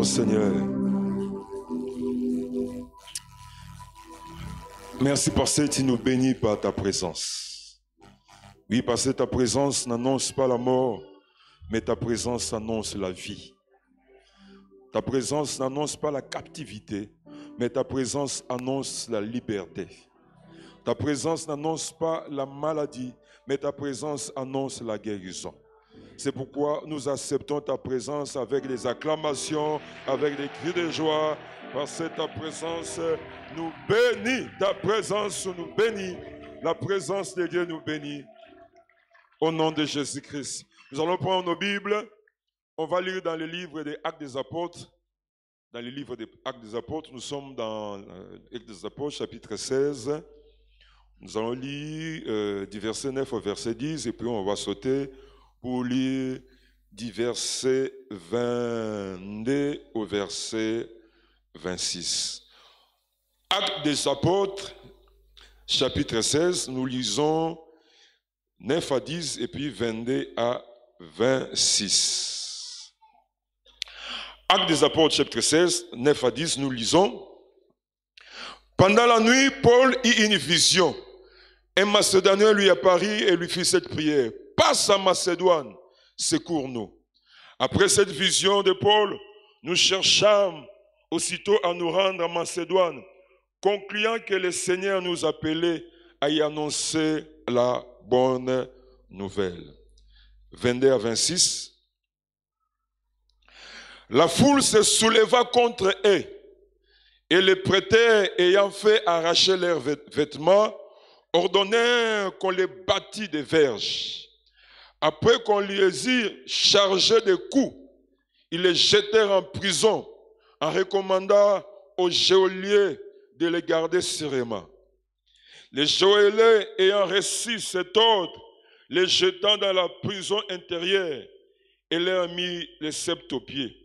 Seigneur. Merci parce que tu nous bénis par ta présence. Oui, parce que ta présence n'annonce pas la mort, mais ta présence annonce la vie. Ta présence n'annonce pas la captivité, mais ta présence annonce la liberté. Ta présence n'annonce pas la maladie, mais ta présence annonce la guérison. C'est pourquoi nous acceptons ta présence avec des acclamations, avec des cris de joie, parce que ta présence nous bénit. Ta présence nous bénit. La présence de Dieu nous bénit. Au nom de Jésus-Christ. Nous allons prendre nos Bibles. On va lire dans le livre des Actes des Apôtres. Dans le livre des Actes des Apôtres, nous sommes dans Actes des Apôtres, chapitre 16. Nous allons lire du verset 9 au verset 10, et puis on va sauter pour lire du verset 22 au verset 26. Actes des Apôtres, chapitre 16, nous lisons 9 à 10 et puis 22 à 26. Actes des Apôtres, chapitre 16, 9 à 10, nous lisons. Pendant la nuit, Paul eut une vision. Un Macédonien lui apparut et lui fit cette prière. Passe à Macédoine, secours-nous. Après cette vision de Paul, nous cherchâmes aussitôt à nous rendre à Macédoine, concluant que le Seigneur nous appelait à y annoncer la bonne nouvelle. 22 à 26. La foule se souleva contre eux, et les prêteurs ayant fait arracher leurs vêtements, ordonnèrent qu'on les bâtît des verges. Après qu'on les eut chargés de coups, ils les jetèrent en prison, en recommandant aux geôliers de les garder sereinement. Les geôliers ayant reçu cet ordre, les jetant dans la prison intérieure et leur mis les sceptres aux pieds.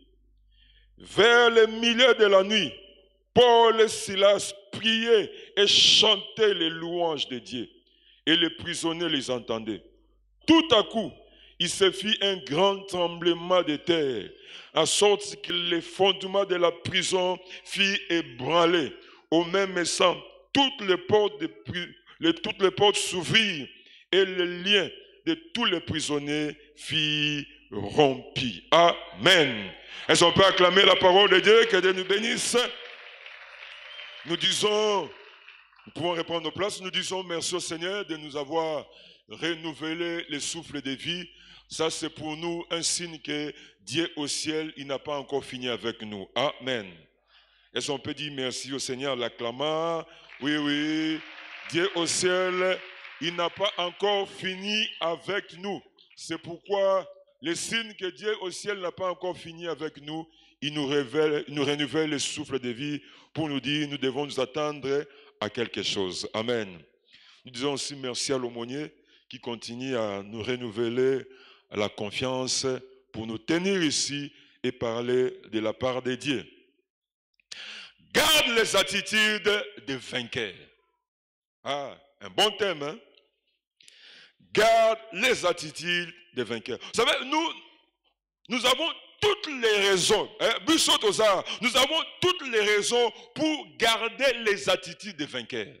Vers le milieu de la nuit, Paul et Silas priaient et chantaient les louanges de Dieu, et les prisonniers les entendaient. Tout à coup, il se fit un grand tremblement de terre, en sorte que les fondements de la prison firent ébranler. Au même instant, toutes les portes s'ouvrirent et les liens de tous les prisonniers furent rompus. Amen. Est-ce qu'on peut acclamer la parole de Dieu? Que Dieu nous bénisse. Nous pouvons reprendre nos places. Nous disons merci au Seigneur de nous avoir renouvelé le souffle de vie. Ça, c'est pour nous un signe que Dieu au ciel, il n'a pas encore fini avec nous. Amen. Est-ce qu'on peut dire merci au Seigneur, l'acclamant? Oui, oui. Dieu au ciel, il n'a pas encore fini avec nous. C'est pourquoi le signe que Dieu au ciel n'a pas encore fini avec nous, il nous renouvelle le souffle de vie pour nous dire nous devons nous attendre à quelque chose. Amen. Nous disons aussi merci à l'aumônier qui continue à nous renouveler la confiance pour nous tenir ici et parler de la part de Dieu. Garde les attitudes de vainqueurs. Un bon thème, hein? Garde les attitudes de vainqueurs. Vous savez, nous avons toutes les raisons, nous avons toutes les raisons pour garder les attitudes de vainqueurs.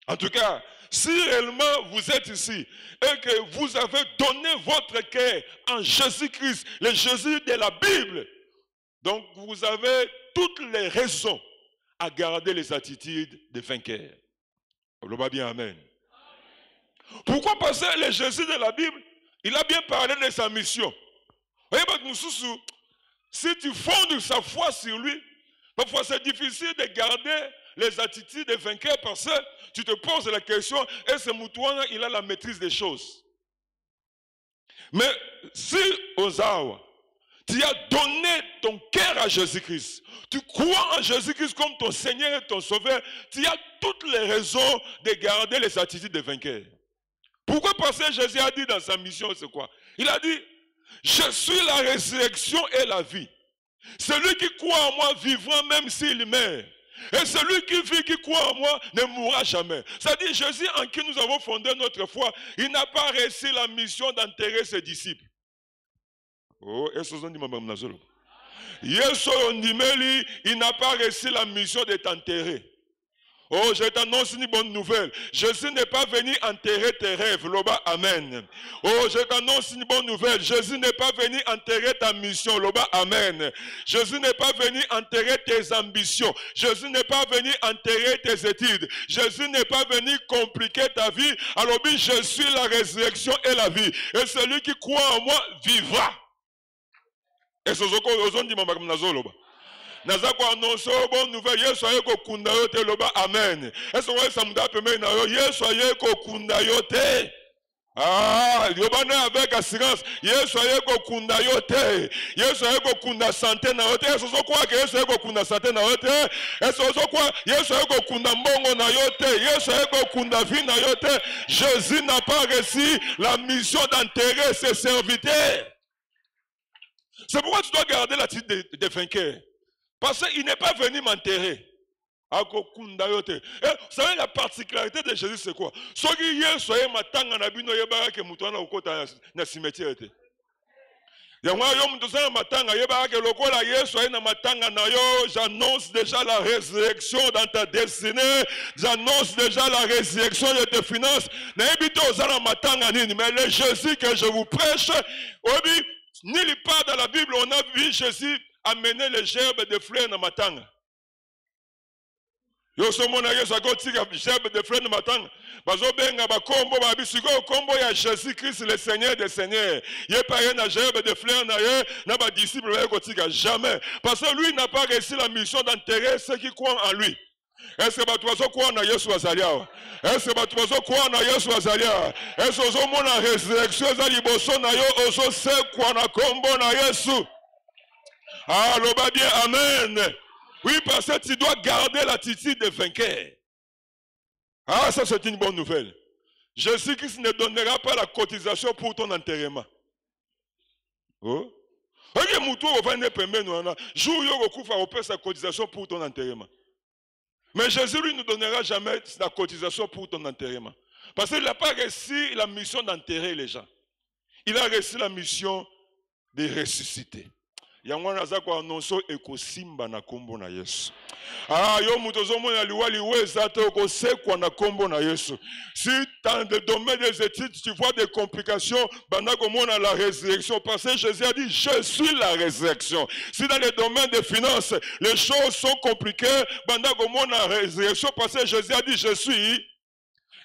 En tout cas, si réellement vous êtes ici et que vous avez donné votre cœur en Jésus-Christ, le Jésus de la Bible, donc vous avez toutes les raisons à garder les attitudes de vainqueurs. On va bien, amen. Pourquoi? Parce que le Jésus de la Bible, il a bien parlé de sa mission. Si tu fondes sa foi sur lui, parfois c'est difficile de garder les attitudes de vainqueur parce que tu te poses la question, est-ce que Moutouana, il a la maîtrise des choses? Mais si Ozawa, tu as donné ton cœur à Jésus-Christ, tu crois en Jésus-Christ comme ton Seigneur et ton Sauveur, tu as toutes les raisons de garder les attitudes de vainqueur. Pourquoi? Parce que Jésus a dit dans sa mission, c'est quoi? Il a dit, je suis la résurrection et la vie. Celui qui croit en moi vivra même s'il meurt. Et celui qui vit, qui croit en moi, ne mourra jamais. C'est-à-dire, Jésus en qui nous avons fondé notre foi, il n'a pas réussi la mission d'enterrer ses disciples. Oh, est-ce que vous en dites, Mme Nazolo? Yesu Ondimeli, il n'a pas reçu la mission de t'enterrer. Oh, je t'annonce une bonne nouvelle. Jésus n'est pas venu enterrer tes rêves. Loba, amen. Oh, je t'annonce une bonne nouvelle. Jésus n'est pas venu enterrer ta mission. Loba, amen. Jésus n'est pas venu enterrer tes ambitions. Jésus n'est pas venu enterrer tes études. Jésus n'est pas venu compliquer ta vie. Alors, oui, je suis la résurrection et la vie. Et celui qui croit en moi vivra. Et ce que dit Loba. Naza ko annonce bonne nouvelle Yesu aye ko kunda yo te loba amen. Est-ce que ça me da peme na yo Yesu aye ko kunda yo te. Ah, loba na avec assurance Yesu aye ko kunda yo te. Yesu aye ko kunda santé na yo te. Est-ce que quoi que Yesu aye ko kunda santé na yo te? Est-ce que quoi Yesu aye ko kunda mbongo na yo te? Yesu aye ko kunda vie na yo te? Jésus n'a pas reçu la mission d'enterrer ses serviteurs. C'est pourquoi tu dois garder l'attitude de vainqueur. Parce qu'il n'est pas venu m'enterrer. Vous savez, la particularité de Jésus, c'est quoi? Ce qui est, soyez matanga na bino yebara ke mutwana ukota na cimetière. J'annonce déjà la résurrection dans ta destinée. J'annonce déjà la résurrection de tes finances. Mais le Jésus que je vous prêche, nulle part dans la Bible, on a vu Jésus amener les gerbes de fleurs dans matanga. Yo somona Yesu akotika gerbes de fleurs dans matanga. Bazo benga ba kombo ba bisiko kombo ya Jésus Christ le Seigneur des Seigneurs. Yé pas na gerbe de fleurs na ye na ba disciples ba kotika jamais parce que lui n'a pas reçu la mission d'enterrer ceux qui croient en lui. Est-ce que tu vas croire en Yesu Azalia? Est-ce que tu vas croire en Yesu Azalia? Est-ce que tu vas la résurrection za liboso na yo oso se kwa na kombo na Yesu? Ah, l'oba bien, amen. Oui, parce que tu dois garder l'attitude de vainqueur. Ah, ça c'est une bonne nouvelle. Jésus-Christ ne donnera pas la cotisation pour ton enterrement. Oh? Ok, moutou, on va ne permettre, nous, jour yo recouvre à opérer sa cotisation pour ton enterrement. Mais Jésus, lui, ne donnera jamais la cotisation pour ton enterrement. Parce qu'il n'a pas reçu la mission d'enterrer les gens. Il a reçu la mission de ressusciter. Yango naza ko annonce ekosimba na kombo na Yesu. Ah yo mutozo mona liwali weza to ko sekwa na kombo na Yesu. Si dans le domaine des études tu vois des complications, banda ko mona la résurrection parce que Jésus a dit je suis la résurrection. Si dans le domaine des finances les choses sont compliquées, banda ko mona la résurrection parce que Jésus a dit je suis.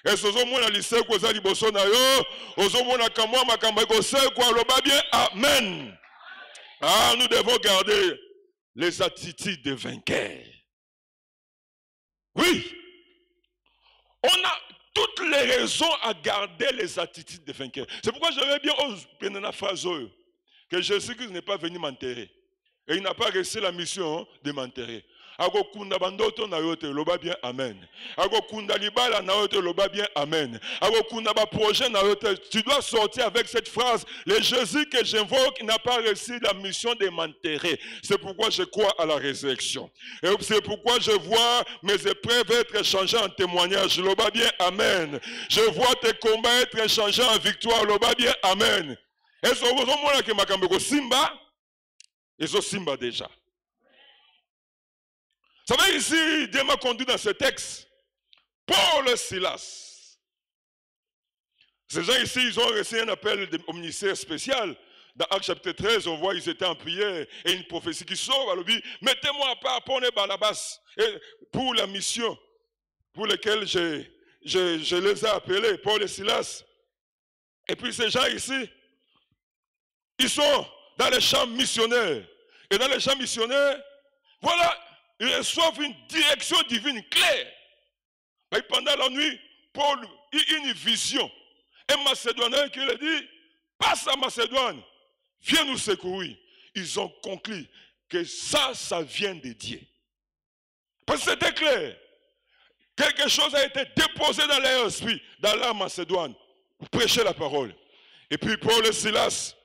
Et ce moment lycée ko za liboso na yo, ozomona kamwa makambo ko sekwa loba bien amen. Ah, nous devons garder les attitudes de vainqueurs. Oui, on a toutes les raisons à garder les attitudes de vainqueurs. C'est pourquoi j'avais bien prendre la phrase que Jésus-Christ n'est pas venu m'enterrer. Et il n'a pas reçu la mission de m'enterrer. Agokunda bandoto na yote loba bien amen. Agokunda libala na yote loba bien amen. Agokunda ba projet na yote. Tu dois sortir avec cette phrase. Le Jésus que j'invoque n'a pas reçu la mission de m'enterrer. C'est pourquoi je crois à la résurrection. Et c'est pourquoi je vois mes épreuves être changées en témoignage. Loba bien amen. Je vois tes combats être changés en victoire. Loba bien amen. Est-ce que vous avez que makambeko simba? Ils ont simba déjà. Vous savez ici, Dieu m'a conduit dans ce texte. Paul et Silas. Ces gens ici, ils ont reçu un appel au ministère spécial. Dans Actes chapitre 13, on voit qu'ils étaient en prière et une prophétie qui sort. Alors, mettez-moi à part pour Barnabas pour la mission pour laquelle je les ai appelés, Paul et Silas. Et puis ces gens ici, ils sont dans les champs missionnaires. Et dans les champs missionnaires, voilà, ils reçoivent une direction divine claire. Mais pendant la nuit, Paul a une vision. Un Macédonien qui lui dit, passe à Macédoine, viens nous secourir. Ils ont conclu que ça vient de Dieu. Parce que c'était clair. Quelque chose a été déposé dans leur esprit, dans la Macédoine, pour prêcher la parole. Et puis Paul et Silas,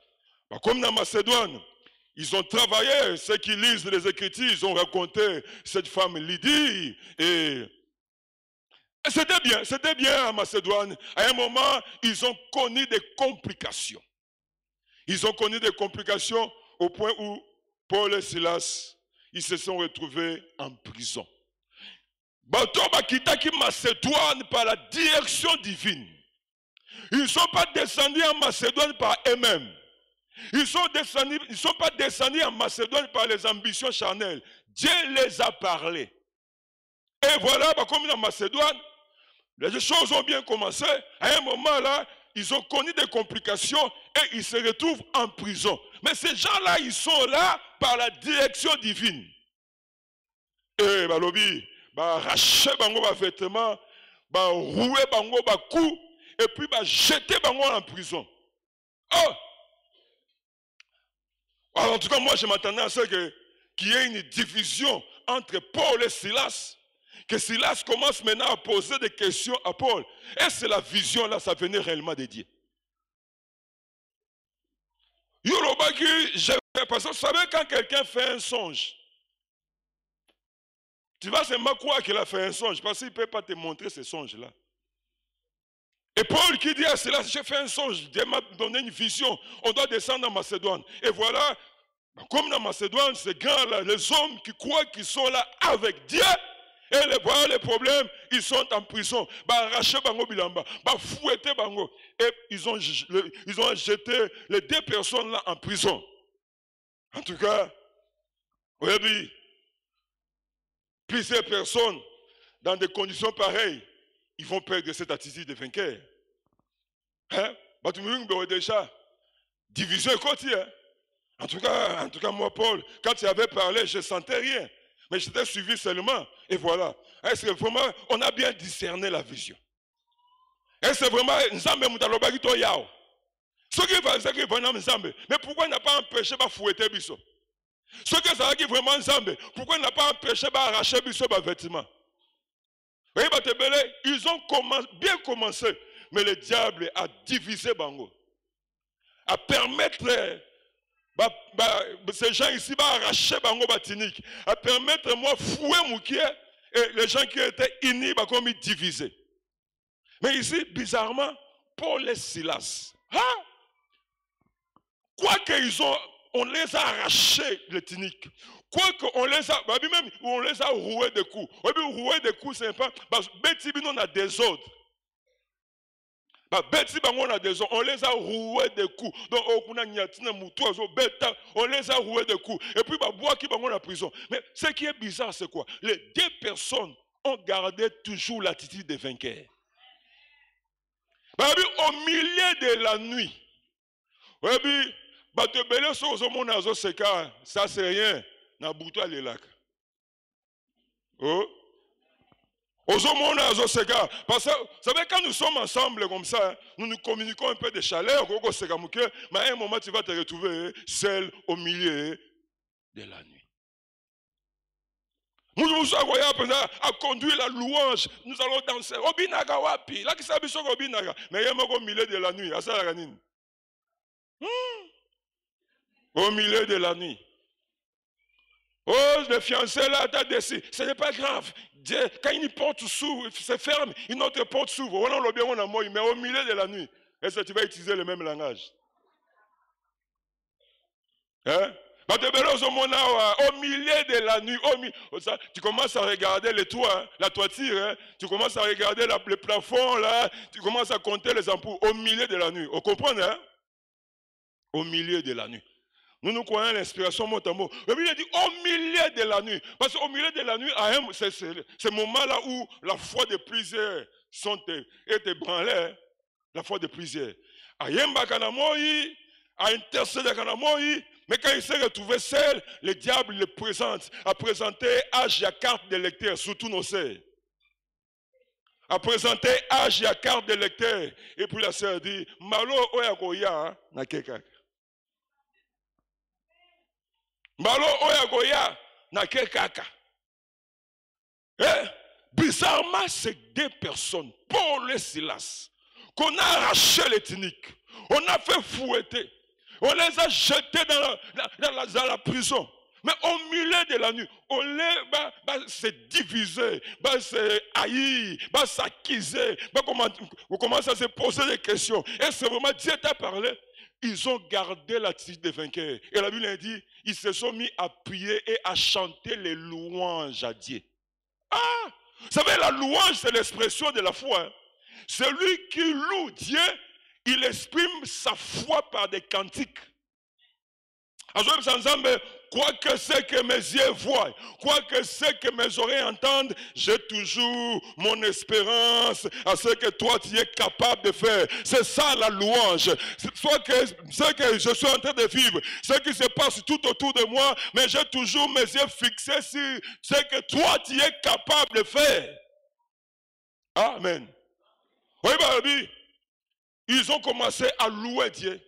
comme dans Macédoine, ils ont travaillé, ceux qui lisent les Écritures, ils ont raconté cette femme Lydie. Et c'était bien à Macédoine. À un moment, ils ont connu des complications. Ils ont connu des complications au point où Paul et Silas, ils se sont retrouvés en prison. Bato bakitaki Macédoine par la direction divine. Ils ne sont pas descendus en Macédoine par eux-mêmes. Ils ne sont pas descendus en Macédoine par les ambitions charnelles. Dieu les a parlé. Et voilà, comme en Macédoine, les choses ont bien commencé. À un moment là, ils ont connu des complications et ils se retrouvent en prison. Mais ces gens-là, ils sont là par la direction divine. Et balobi, racher bango ba vêtements, rouer bango ba coups, et puis jeter bango en prison. Oh! Alors, en tout cas, moi, je m'attendais à ce qu'il y ait une division entre Paul et Silas. Que Silas commence maintenant à poser des questions à Paul. Est-ce que la vision là, ça venait réellement de Dieu? Parce que vous savez, quand quelqu'un fait un songe, tu vas seulement croire qu'il a fait un songe, parce qu'il ne peut pas te montrer ce songe-là. Et Paul qui dit à Silas, j'ai fait un songe, Dieu m'a donné une vision, on doit descendre en Macédoine. Et voilà, comme dans Macédoine, ces grands là, les hommes qui croient qu'ils sont là avec Dieu, et voilà les problèmes, ils sont en prison. Raché bango bilamba, fouetté bango. Et ils ont jeté les 2 personnes là en prison. En tout cas, oui, plusieurs personnes, dans des conditions pareilles, ils vont perdre cette attitude de vainqueur. Hein? Déjà, division quotidienne. En tout cas, moi, Paul, quand tu avais parlé, je ne sentais rien. Mais j'étais suivi seulement. Et voilà. Est-ce que vraiment, on a bien discerné la vision? Est-ce que vraiment, Nzambe Moutalobagi to yao? Ce qui va dire vraiment Nzambe. Mais pourquoi il n'a pas empêché de fouetter Bisso? Ce qui va dire vraiment Nzambe. Pourquoi il n'a pas empêché d'arracher Bisso par vêtements? Vous voyez, ils ont bien commencé. Mais le diable a divisé Bango. À permettre ces gens ici arracher Bango Batinique. À permettre moi fouer Moukié. Et les gens qui étaient unis comme divisés. Mais ici, bizarrement, Paul et Silas. Hein? Quoi on les a arrachés, les tiniques. Quoi qu'on les a, même on les a roués de coups. Roués de coups, c'est pas. On a des ordres. On les a roués de coups. Donc, on les a roués de coups. Et puis, qui va en prison. Mais ce qui est bizarre, c'est quoi? Les 2 personnes ont gardé toujours l'attitude de vainqueur. Au milieu de la nuit, ça c'est rien. Oh. Parce que, vous savez, quand nous sommes ensemble comme ça, nous nous communiquons un peu de chaleur, mais à un moment, tu vas te retrouver seul au milieu de la nuit. Nous à conduire la louange, nous allons danser. Obinaga wapi, là qui s'habille sur Obinaga, mais il y a au milieu de la nuit, à ça la nuit. Au milieu de la nuit. Oh, le fiancé là, t'as décidé. Ce n'est pas grave. Dieu, quand une porte s'ouvre, se ferme, une autre porte s'ouvre. On a bien, on a moi, mais au milieu de la nuit, est-ce que tu vas utiliser le même langage? Hein? Au milieu de la nuit, tu commences à regarder les toits, la toiture, hein? Tu commences à regarder le plafond, là, tu commences à compter les ampoules au milieu de la nuit. Vous comprenez? Hein? Au milieu de la nuit. Nous croyons l'inspiration mot à mot. Mais il a dit au milieu de la nuit. Parce qu'au milieu de la nuit, c'est ce moment-là où la foi de plusieurs est ébranlée. La foi de plusieurs. À Yemba Kanamoyi, à intercéder Kanamoyi, mais quand il s'est retrouvé seul, le diable le présente, a présenté âge et carte de lecteur, surtout nos sœurs. A présenté âge et carte de lecteur. Et puis la sœur dit, Malo Oyagoya, Nakekak. Malo Oyagoya, Nakekaka. Bizarrement, ces 2 personnes, Paul et Silas, qu'on a arraché les tuniques, on a fait fouetter, on les a jetés dans la prison. Mais au milieu de la nuit, on les se diviser, se haïr, s'accuser, on commence à se poser des questions. Est-ce que vraiment Dieu t'a parlé? ils ont gardé l'attitude des vainqueurs. Et la Bible dit, ils se sont mis à prier et à chanter les louanges à Dieu. Ah! Vous savez, la louange, c'est l'expression de la foi. Celui qui loue Dieu, il exprime sa foi par des cantiques. Quoi que ce que mes yeux voient, quoi que ce que mes oreilles entendent, j'ai toujours mon espérance à ce que toi tu es capable de faire. C'est ça la louange. Soit que ce que je suis en train de vivre, ce qui se passe tout autour de moi, mais j'ai toujours mes yeux fixés sur ce que toi tu es capable de faire. Amen. Oui, baby, ils ont commencé à louer Dieu,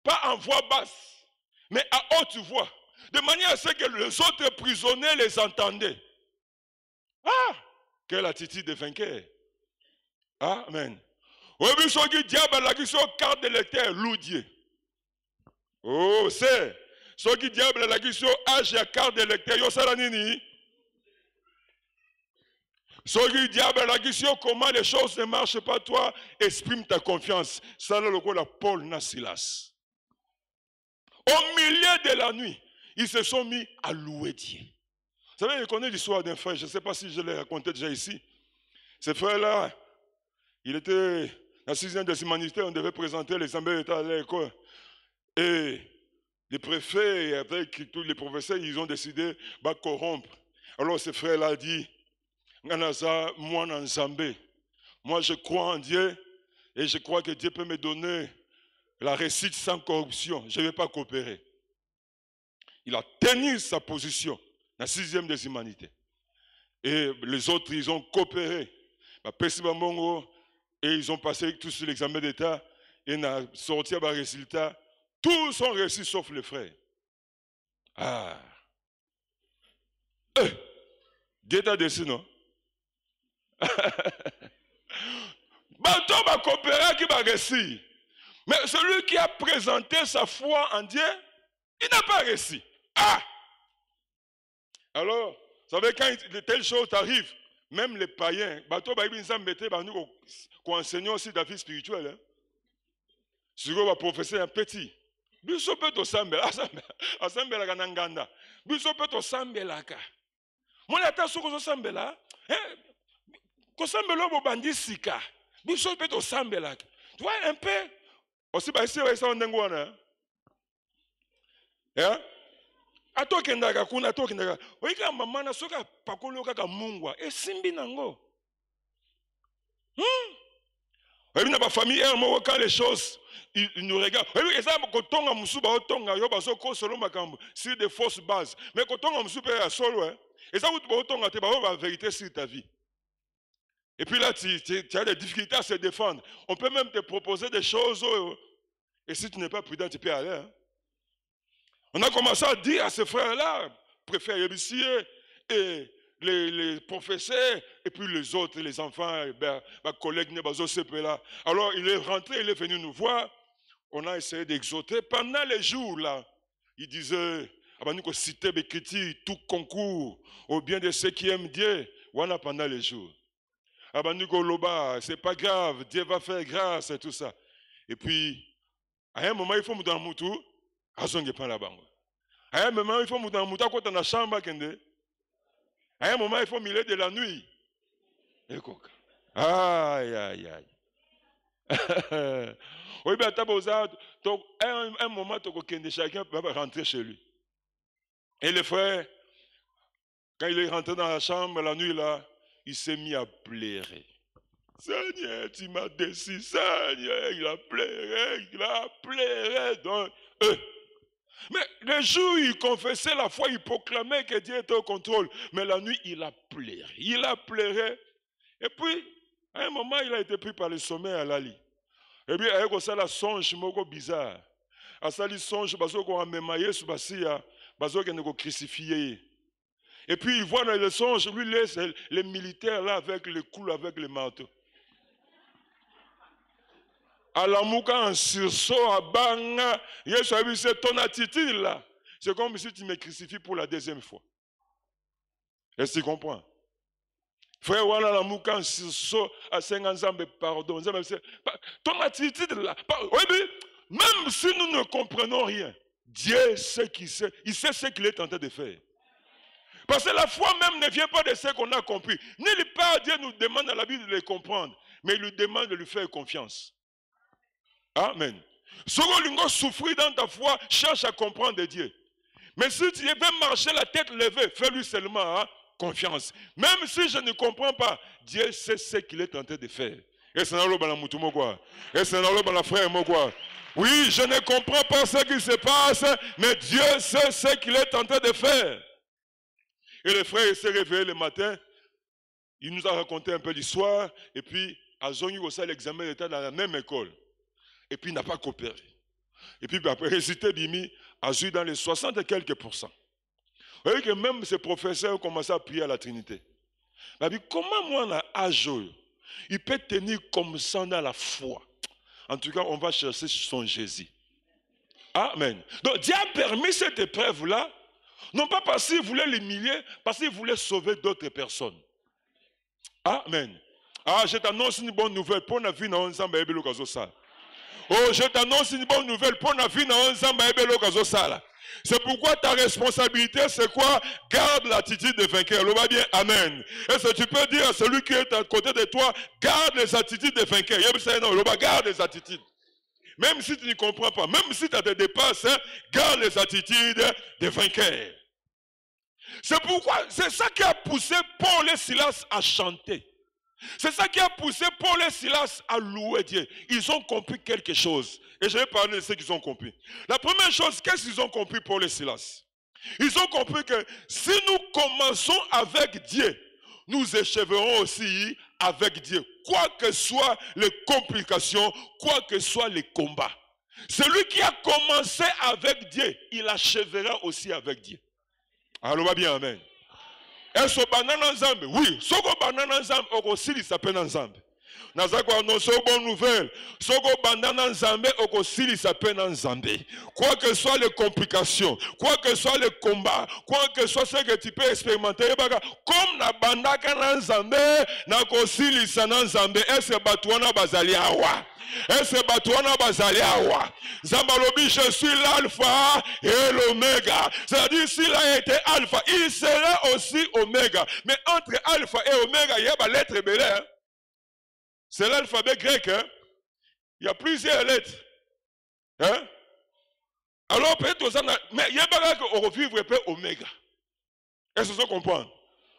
pas en voix basse, mais à haute voix. De manière à ce que les autres prisonniers les entendaient. Ah! Quelle attitude de vainqueur. Amen. Oui, mais ce qui diable la question carte de lecteur loue Dieu. Oh, c'est. Ce qui diable la question âge et carte de lecteur. Yo salanini. Ce qui diable la question comment les choses ne marchent pas, toi, exprime ta confiance. Ça là le coup la Paul Nasilas. Au milieu de la nuit, ils se sont mis à louer Dieu. Vous savez, je connais l'histoire d'un frère, je ne sais pas si je l'ai raconté déjà ici. Ce frère-là, il était dans la 6e des humanités, on devait présenter l'examen d'État à l'école. Et les préfets, avec tous les professeurs, ils ont décidé de corrompre. Alors ce frère-là dit, moi je crois en Dieu et je crois que Dieu peut me donner la réussite sans corruption. Je ne vais pas coopérer. Il a tenu sa position dans la 6e des humanités. Et les autres, ils ont coopéré. Et ils ont passé tous sur l'examen d'État. Et ils ont sorti un résultat. Tous ont réussi sauf les frères. Ah. Dieu t'a déçu, non? Bateau va coopérer qui va réussir. Mais celui qui a présenté sa foi en Dieu, il n'a pas réussi. Ah! Alors, vous savez, quand de telles choses arrivent, même les païens, bateau va nous enseigner aussi la vie spirituelle. Hein? Si vous va professer un petit, biso peut au sambela, asambela kananganda, biso peut au sambela ka. Mon état sur au sambela, ko sambela bo bandisika, biso peut au sambela. Tu vois un peu, aussi bah ici ça on dengwana. Hein? Atokendaka kuna atokendaka oika mama na soka pakolo kaka mungwa esimbi nango et na ba famille mo quand les choses ils nous regardent et ça ko tonga musuba otonga yo baso ko solo makambo sur des fausses bases mais ko tonga musuba ya solo et ça vous tonga te ba la vérité sur ta vie et puis là tu as des difficultés à se défendre on peut même te proposer des choses et si tu n'es pas prudent tu peux aller hein? On a commencé à dire à ce frère-là, préfère Yébissi, et les professeurs, et puis les autres, les enfants, ma collègue Nebazo là. Alors il est rentré, il est venu nous voir. On a essayé d'exhorter. Pendant les jours là, il disait, nous citer des critiques, tout concours au bien de ceux qui aiment Dieu. Voilà pendant les jours. C'est pas grave, Dieu va faire grâce et tout ça. Et puis, à un moment, il faut me donner mon tour. À un moment, il faut me dans la chambre. À un moment, il faut milieu de la nuit. Aïe, aïe, aïe. Oui, bien, un moment, chacun va rentrer chez lui. Et le frère, quand il est rentré dans la chambre la nuit, là, il s'est mis à pleurer. Seigneur, tu m'as déçu, Seigneur, il a pleuré donc mais le jour où il confessait la foi, il proclamait que Dieu était au contrôle. Mais la nuit, il a pleuré. Il a pleuré. Et puis, à un moment, il a été pris par le sommeil à l'ali. Et puis, avec ça, la songe bizarre. À ça, il songe, parce qu'on a mémaillé sur Bassia, parce qu'on a crucifié. Et puis, il voit dans le songe, lui laisse les militaires là avec le cou, avec le marteau. À la mouka en sursaut, à banga, c'est ton attitude là. C'est comme si tu me crucifies pour la deuxième fois. Est-ce que tu comprends? Frère, voilà la mouka en sursaut, à 50 ans, pardon. Ton attitude là. Oui, même si nous ne comprenons rien, Dieu sait qu'il sait, il sait ce qu'il est en train de faire. Parce que la foi même ne vient pas de ce qu'on a compris. Nulle part Dieu nous demande à la Bible de les comprendre, mais il nous demande de lui faire confiance. Amen. Si tu veux souffrir dans ta foi, cherche à comprendre Dieu. Mais si tu veux marcher la tête levée, fais-lui seulement confiance. Même si je ne comprends pas, Dieu sait ce qu'il est en train de faire. Et c'est dans le quoi. Et c'est dans le frère quoi. Oui, je ne comprends pas ce qui se passe, mais Dieu sait ce qu'il est en train de faire. Et le frère s'est réveillé le matin, il nous a raconté un peu l'histoire, et puis, à Zongi aussi, l'examen d'État dans la même école. Et puis, il n'a pas coopéré. Et puis, après, résultat, Bimi a joué dans les 60 et quelques pourcents. Vous voyez que même ces professeurs ont commencé à prier à la Trinité. Mais comment moi, on a âge, il peut tenir comme ça dans la foi? En tout cas, on va chercher son Jésus. Amen. Donc, Dieu a permis cette épreuve-là, non pas parce qu'il voulait l'humilier, parce qu'il voulait sauver d'autres personnes. Amen. Ah, je t'annonce une bonne nouvelle. Pour la vie, oh, je t'annonce une bonne nouvelle. Pour la vie, c'est pourquoi ta responsabilité, c'est quoi? Garde l'attitude de vainqueur. On va bien, amen. Est-ce que tu peux dire à celui qui est à côté de toi, garde les attitudes de vainqueur? Garde les attitudes. Même si tu ne comprends pas, même si tu te dépasses, garde les attitudes de vainqueur. C'est pourquoi, c'est ça qui a poussé Paul et Silas à chanter. C'est ça qui a poussé Paul et Silas à louer Dieu. Ils ont compris quelque chose. Et je vais parler de ce qu'ils ont compris. La première chose, qu'est-ce qu'ils ont compris, Paul et Silas? Ils ont compris que si nous commençons avec Dieu, nous achèverons aussi avec Dieu. Quoi que soient les complications, quoi que soient les combats. Celui qui a commencé avec Dieu, il achèvera aussi avec Dieu. Alors, va bien, amen. Est-ce que banana nzambe? Oui. Soko banana nzambe, oko sili s'appelle nzambe. Nazako annonce bonne nouvelle. Soko banana nzambe, oko sili s'appelle nzambe. Quoi que soient les complications, quoi que soient les combats, quoi que soit ce que tu peux expérimenter, comme na bandaka nzambe, na ko sili sa nzambe, est-ce que batuana bazali awa? Est-ce que batuana bazali awa? Zambalobi, je suis l'alpha et l'oméga. C'est-à-dire, s'il a été alpha, il sera aussi oméga. Mais entre alpha et oméga, il y a la lettre B. Hein? C'est l'alphabet grec. Hein? Il y a plusieurs lettres. Hein? Alors, peut-être, mais il y a pas qu'on revivre un peu oméga. Est-ce que vous comprenez?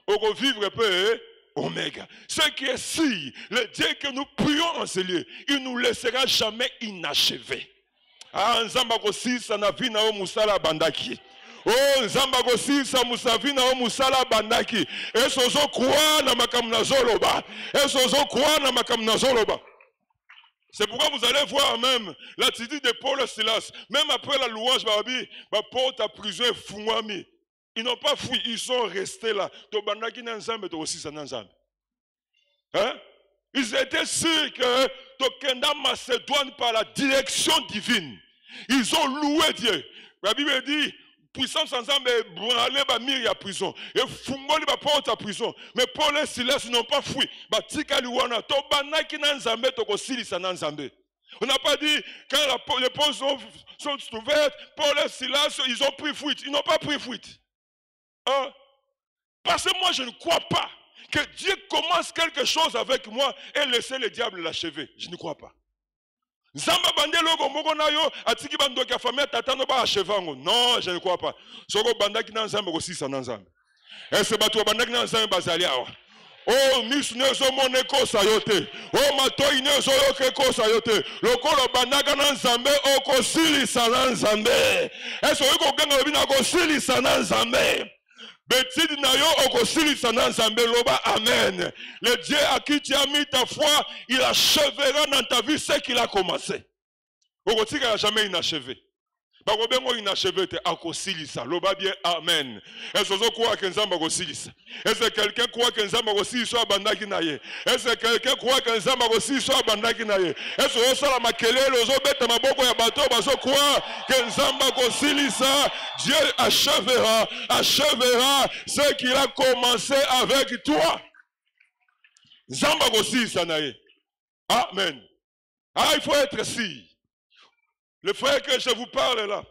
On revivre un peu oméga. Ce qui est si, le Dieu que nous prions en ce lieu, il ne nous laissera jamais inachevé. Ah, Nzambako si sa na vina o musala bandaki. Oh, Nzambako si sa musavina o musala bandaki. Esozo croire na makamna zoloba. Esozo croire na makamna zoloba. C'est pourquoi vous allez voir même l'attitude de Paul et Silas. Même après la louange, Paul ta prison est fouami. Ils n'ont pas fui, ils sont restés là. To bandaki na Nzambe to aussi sa na Nzambe. Hein? Ils étaient sûrs que Tokenda Macédoine par la direction divine. Ils ont loué Dieu. La Bible dit, puissance ensemble, branlé Bamir à prison. Et Fungoli va porte à prison. Mais Paul et Silas n'ont pas fui. Batika Liwana, Tobanaki Nanzambe, Tokosili Sananzambe. On n'a pas dit, quand les portes sont ouvertes, Paul et Silas, ils ont pris fuite. Ils n'ont pas pris fuite. Hein? Parce que moi, je ne crois pas que Dieu commence quelque chose avec moi et laisser le diable l'achever. Je ne crois pas. Non, je ne crois pas. Oh, mis nezo moneko sayote. Oh, matoi nezo yoke ko sayote. Lokolo banaka na nzambe oko sili sana nzambe. Eso yoko ganga lobina ko sili sana nzambe. Betid na yo okosili sana nzambe loba amen. Le Dieu à qui tu as mis ta foi, il achèvera dans ta vie ce qu'il a commencé. Okotika n'a jamais inachevé. Bakobengo inachevé te akosilisa loba bien amen. Est-ce que croit que nzamba akosilisa? Est-ce que quelqu'un croit que nzamba akosilisa abandaki na ye? Est-ce que quelqu'un croit que nzamba akosilisa abandaki na ye? Est-ce que osala makelele ozobeta maboko ya bato bazo croire que nzamba akosilisa? Dieu achèvera ce qu'il a commencé avec toi. Nzamba akosilisa na ye. Amen. Ah, il faut être si. Le frère que je vous parle là,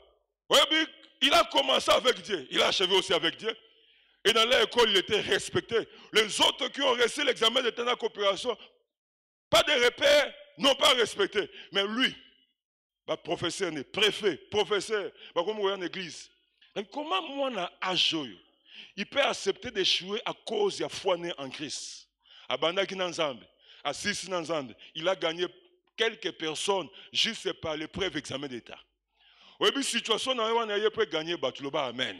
oui, il a commencé avec Dieu, il a achevé aussi avec Dieu. Et dans l'école, il était respecté. Les autres qui ont reçu l'examen de la coopération, pas de repères, n'ont pas respecté. Mais lui, professeur, préfet, professeur, comme on est en église. Donc, comment moi, il peut accepter d'échouer à cause de la foi née en Christ? Il a gagné quelques personnes juste par l'épreuve examen d'État. Oui, mais situation n'a pas gagner, amen.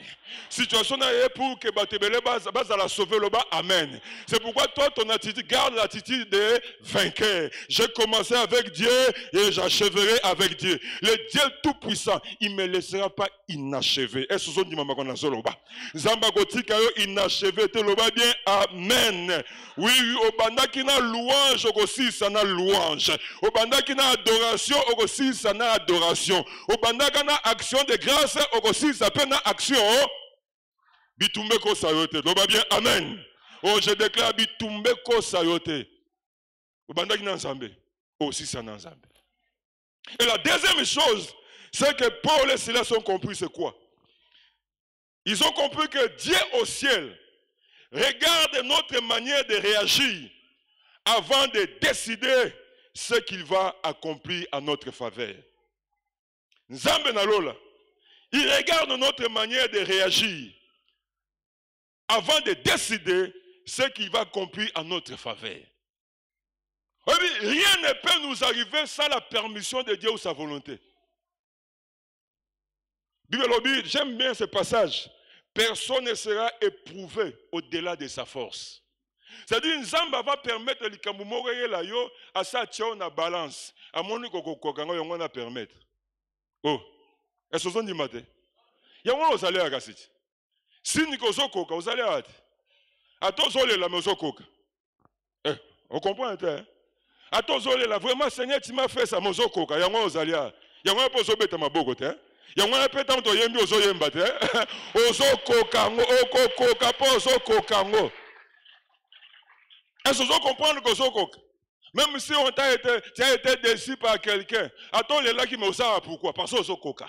Situation n'a pour que Batebele bas la sauver, amen. C'est pourquoi toi, ton attitude, garde l'attitude de vainqueur. J'ai commencé avec Dieu et j'achèverai avec Dieu. Le Dieu tout-puissant, il ne me laissera pas inachevé. Est-ce que vous avez Zamba Gotika inachevé, te loba bien, amen. Oui, au bandaki na louange, aussi ça na louange. Au bandaki na adoration, aussi ça na adoration. Au bandaki action de grâce, aussi ça peut na action. Bitumbeko sayote. Loba bien, amen. Oh, je déclare bitumbeko sayote. Au bandaki na nzambe, aussi ça na nzambe. Et la deuxième chose, c'est que Paul et Silas ont compris c'est quoi? Ils ont compris que Dieu au ciel regarde notre manière de réagir avant de décider ce qu'il va accomplir à notre faveur. Nzambe na lola, il regarde notre manière de réagir avant de décider ce qu'il va accomplir à notre faveur. Rien ne peut nous arriver sans la permission de Dieu ou sa volonté. J'aime bien ce passage. Personne ne sera éprouvé au-delà de sa force. C'est-à-dire, Nzamba va permettre à l'ikamoumore yo à sa tchao na balance. À mon kokokango yongo na permettre. Oh, est-ce que vous avez dit maté? Yongo vous allez à Gassit. Si nikozo koka, vous allez à Attends, zole la maison koka. On comprend hein? Attends, zole la vraiment Seigneur, tu m'as fait ça maison koka. Yongo vous allez à. Yongo pas zobeta ma bogote hein? Yongo peut tanto yembi ozo yemba te. Ozo kokango, okokoka po ozo kokango. Est-ce que vous comprenez que vous koka? Même si tu as été déçu par quelqu'un, attends les là qui me savent pourquoi? Parce que vous koka.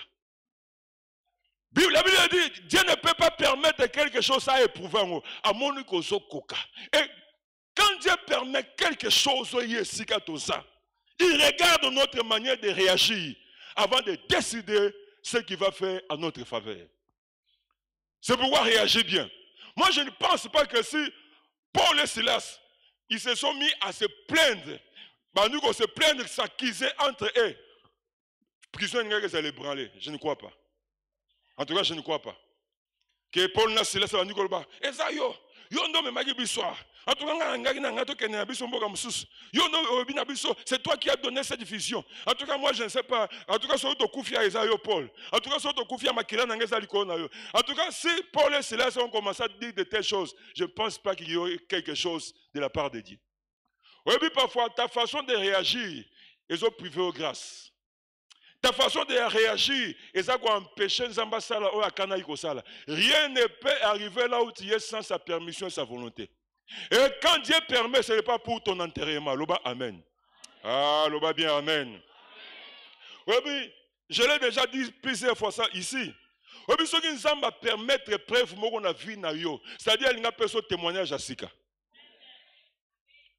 La Bible dit, Dieu ne peut pas permettre quelque chose à éprouver à mon koka. Et quand Dieu permet quelque chose, il regarde notre manière de réagir avant de décider ce qu'il va faire à notre faveur. C'est pourquoi réagir bien. Moi, je ne pense pas que si Paul et Silas, ils se sont mis à se plaindre, nous qu'on se plaindre, s'accuser entre eux. Prison, ils allaient branler. Je ne crois pas. En tout cas, je ne crois pas. Que Paul et Silas, ils vont dire, Esayo, yondo me magi biswa. En tout cas, c'est toi qui as donné cette vision. En tout cas, moi, je ne sais pas. En tout cas, c'est toi qui as donné Paul. En tout cas, c'est toi qui as donné. En tout cas, si Paul et Silas ont commencé à dire de telles choses, je ne pense pas qu'il y ait quelque chose de la part de Dieu. Oui, mais parfois, ta façon de réagir, ils ont privé aux grâces. Ta façon de réagir, ils ont empêché Nzambasala ou Akana Ikosala. Rien ne peut arriver là où tu es sans sa permission et sa volonté. Et quand Dieu permet, ce n'est pas pour ton enterrement. Loba, amen. Ah, loba bien, amen. Oui, je l'ai déjà dit plusieurs fois ça ici. Oui, ce qui nous va permettre preuve de la vie, c'est-à-dire qu'il n'y a pas de témoignage à Sika.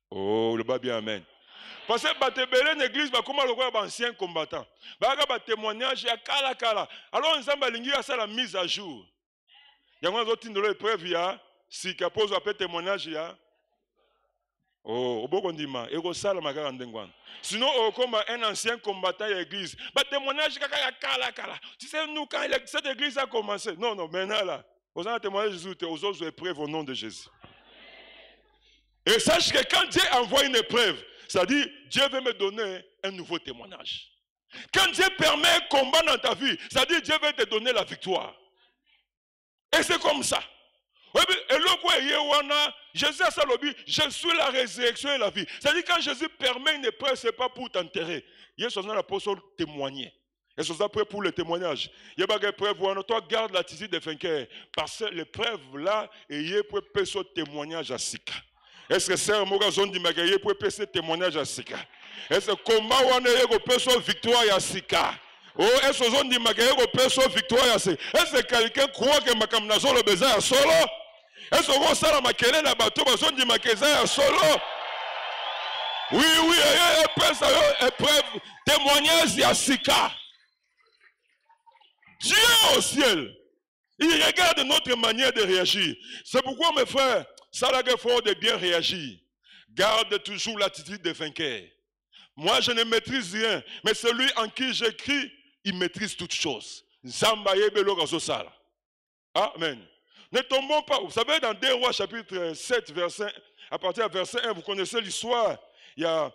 Oh, loba bien, amen. Parce que Batebele l'église, comment le voir ancien combattant. Baga témoignage à kala kala. Alors nous avons la mise à jour. Il y a un autre épreuve si pose un témoignage oh, obokondima ego sala makaka ndengwana. Sinon comme un ancien combattant de l'église, témoignage kaka kala kala. Tu sais nous quand cette église a commencé. Non maintenant là, vous avez témoigné Jésus, aux autres épreuves au nom de Jésus. Et sache que quand Dieu envoie une épreuve, ça dit, Dieu veut me donner un nouveau témoignage. Quand Dieu permet un combat dans ta vie, ça dit, Dieu veut te donner la victoire. Et c'est comme ça. Jésus a salobi, je suis la résurrection et la vie. Ça dit, quand Jésus permet une épreuve, ce n'est pas pour t'enterrer. Il y a l'apôtre témoigner. Et c'est ça pour le témoignage. Il y a une épreuve, toi garde l'attitude de vainqueur. Parce que l'épreuve là, il y a un témoignage à Sika. Est-ce que c'est un mot qui pour passer témoignage à Sika? Est-ce que combat ou une victoire à Sika? Oh, est-ce que victoire? Est-ce que quelqu'un croit que Makamnazo le besoin à solo? Est-ce que ça la makele na bateau besoin de makeza à solo? Oui, oui, épreuve, témoignage à Sika. Dieu au ciel, il regarde notre manière de réagir. C'est pourquoi, mes frères, ça a fort de bien réagir. Garde toujours l'attitude de vainqueur. Moi, je ne maîtrise rien, mais celui en qui j'écris, il maîtrise toutes choses. Amen. Ne tombons pas. Vous savez, dans 2 Rois, chapitre 7, à partir du verset 1, vous connaissez l'histoire. Il y a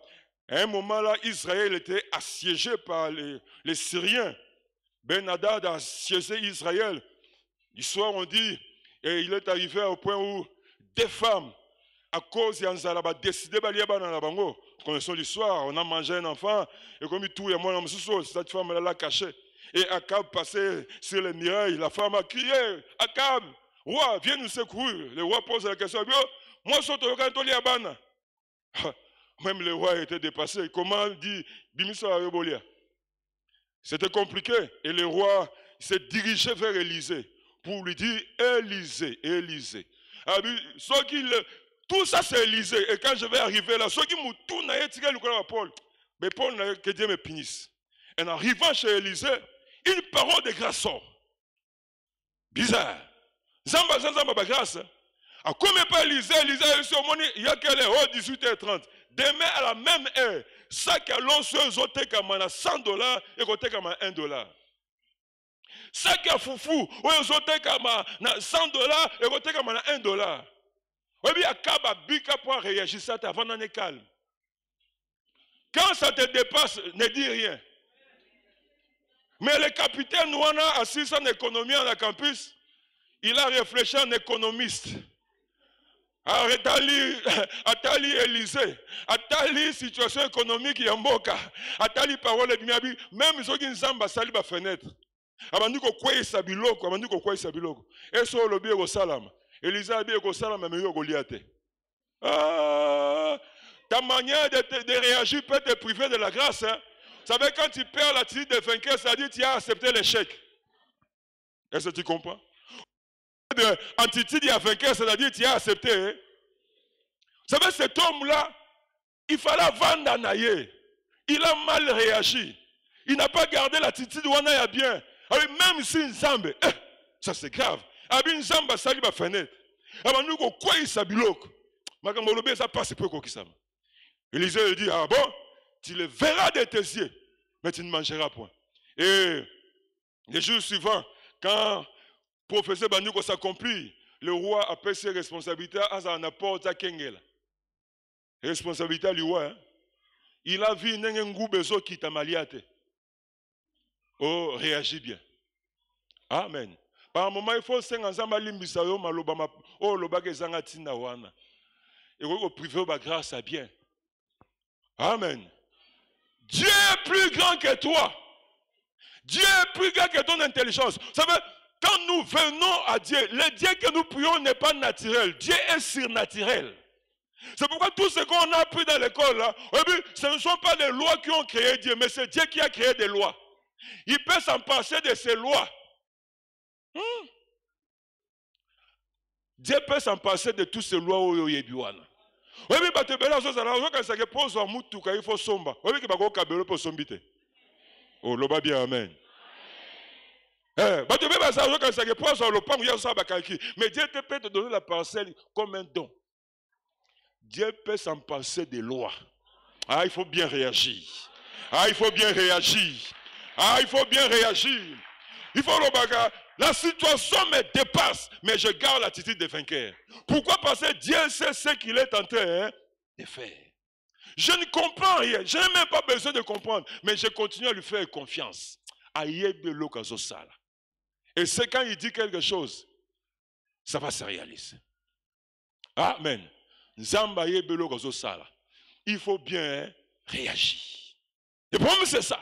un moment là, Israël était assiégé par les Syriens. Ben-Hadad a assiégé Israël. L'histoire, on dit, et il est arrivé au point où des femmes, à cause de Yanzalaba, décidé d'aller dans la bango. Nous connaissons l'histoire. On a mangé un enfant, et comme tout, et moi, cette femme l'a caché. Et Akab passait sur les murailles. La femme a crié, Akab, roi, viens nous secourir. Le roi pose la question, moi, je suis Abana. Même le roi était dépassé. Comment dit Bimisa Arebolia? C'était compliqué. Et le roi s'est dirigé vers Élisée pour lui dire, Élisée, Élisée. Tout ça c'est Élisée. Et quand je vais arriver là, ceux qui m'ont tourné, Paul, mais Paul, que Dieu me punisse. Et en arrivant chez Élisée, une parole de grâce sort. Bizarre. Zamba grâce. À combien pas Élisée, il y a quelle heure? Oh, 18h30. Demain à la même heure, chaque alonso zote comme $100 et côté comme $1. Chaque foufou, zote comme $100 et côté comme $1. Oui, bien, Akab a bika pour réagir ça avant d'être calme. Quand ça te dépasse, ne dis rien. Mais le capitaine Ouana, assis en économie à la campus, il a réfléchi en économiste. Atali Élysée, Atali situation économique Yamboka, Atali parole de Miabi, même ceux qui n'ont sali ba fenêtre. Abandu ko kwei sabiloko, abandu ko kwei sabiloko. Eso lobi ko salama. Élysée abi ko salama mais yo Goliath. Ta manière de réagir peut te priver de la grâce. Hein? Vous savez, quand tu perds l'attitude de vainqueur, ça dit que tu as accepté l'échec. Est-ce que tu comprends? Attitude à vainqueur, c'est-à-dire que tu as accepté. Hein? Vous savez, cet homme-là, il fallait vendre à Naïe. Il a mal réagi. Il n'a pas gardé l'attitude où on a bien. Alors, même si une zambe, ça c'est grave. Une zambe, ça lui va fenêtre. Alors, nous, quoi il s'abilok? Ça passe peu quoi qui ça. Élisée lui dit, ah bon, tu le verras de tes yeux, mais tu ne mangeras point. Et les jours suivants, quand le professeur Bandouko s'accomplit, le roi appelle ses responsabilités à un apport à Kengel. Responsabilité du roi. Hein? Il a vu un bezo qui t'a maliate. Oh, réagis bien. Amen. Par un moment, il faut que ensemble limbisayo malobama oh lobake zangatina wana. Et au privé ba grâce à bien. Amen. Dieu est plus grand que toi. Dieu est plus grand que ton intelligence. Vous savez, quand nous venons à Dieu, le Dieu que nous prions n'est pas naturel. Dieu est surnaturel. C'est pourquoi tout ce qu'on a appris dans l'école, là, ce ne sont pas les lois qui ont créé Dieu, mais c'est Dieu qui a créé des lois. Il peut s'en passer de ces lois. Dieu peut s'en passer de toutes ces lois où il y a biwana. Oui, mais il faut somba. Oui, mais oh, l'oba bien, amen. Mais Dieu peut te donner la parcelle comme un don. Dieu peut s'en passer des lois. Ah, il faut bien réagir. Ah, il faut bien réagir. Ah, il faut bien réagir. Il faut le bagarre. La situation me dépasse, mais je garde l'attitude de vainqueur. Pourquoi? Parce que Dieu sait ce qu'il est en train de faire. Je ne comprends rien. Je n'ai même pas besoin de comprendre, mais je continue à lui faire confiance. Et c'est quand il dit quelque chose, ça va se réaliser. Amen. Il faut bien réagir. Le problème, c'est ça.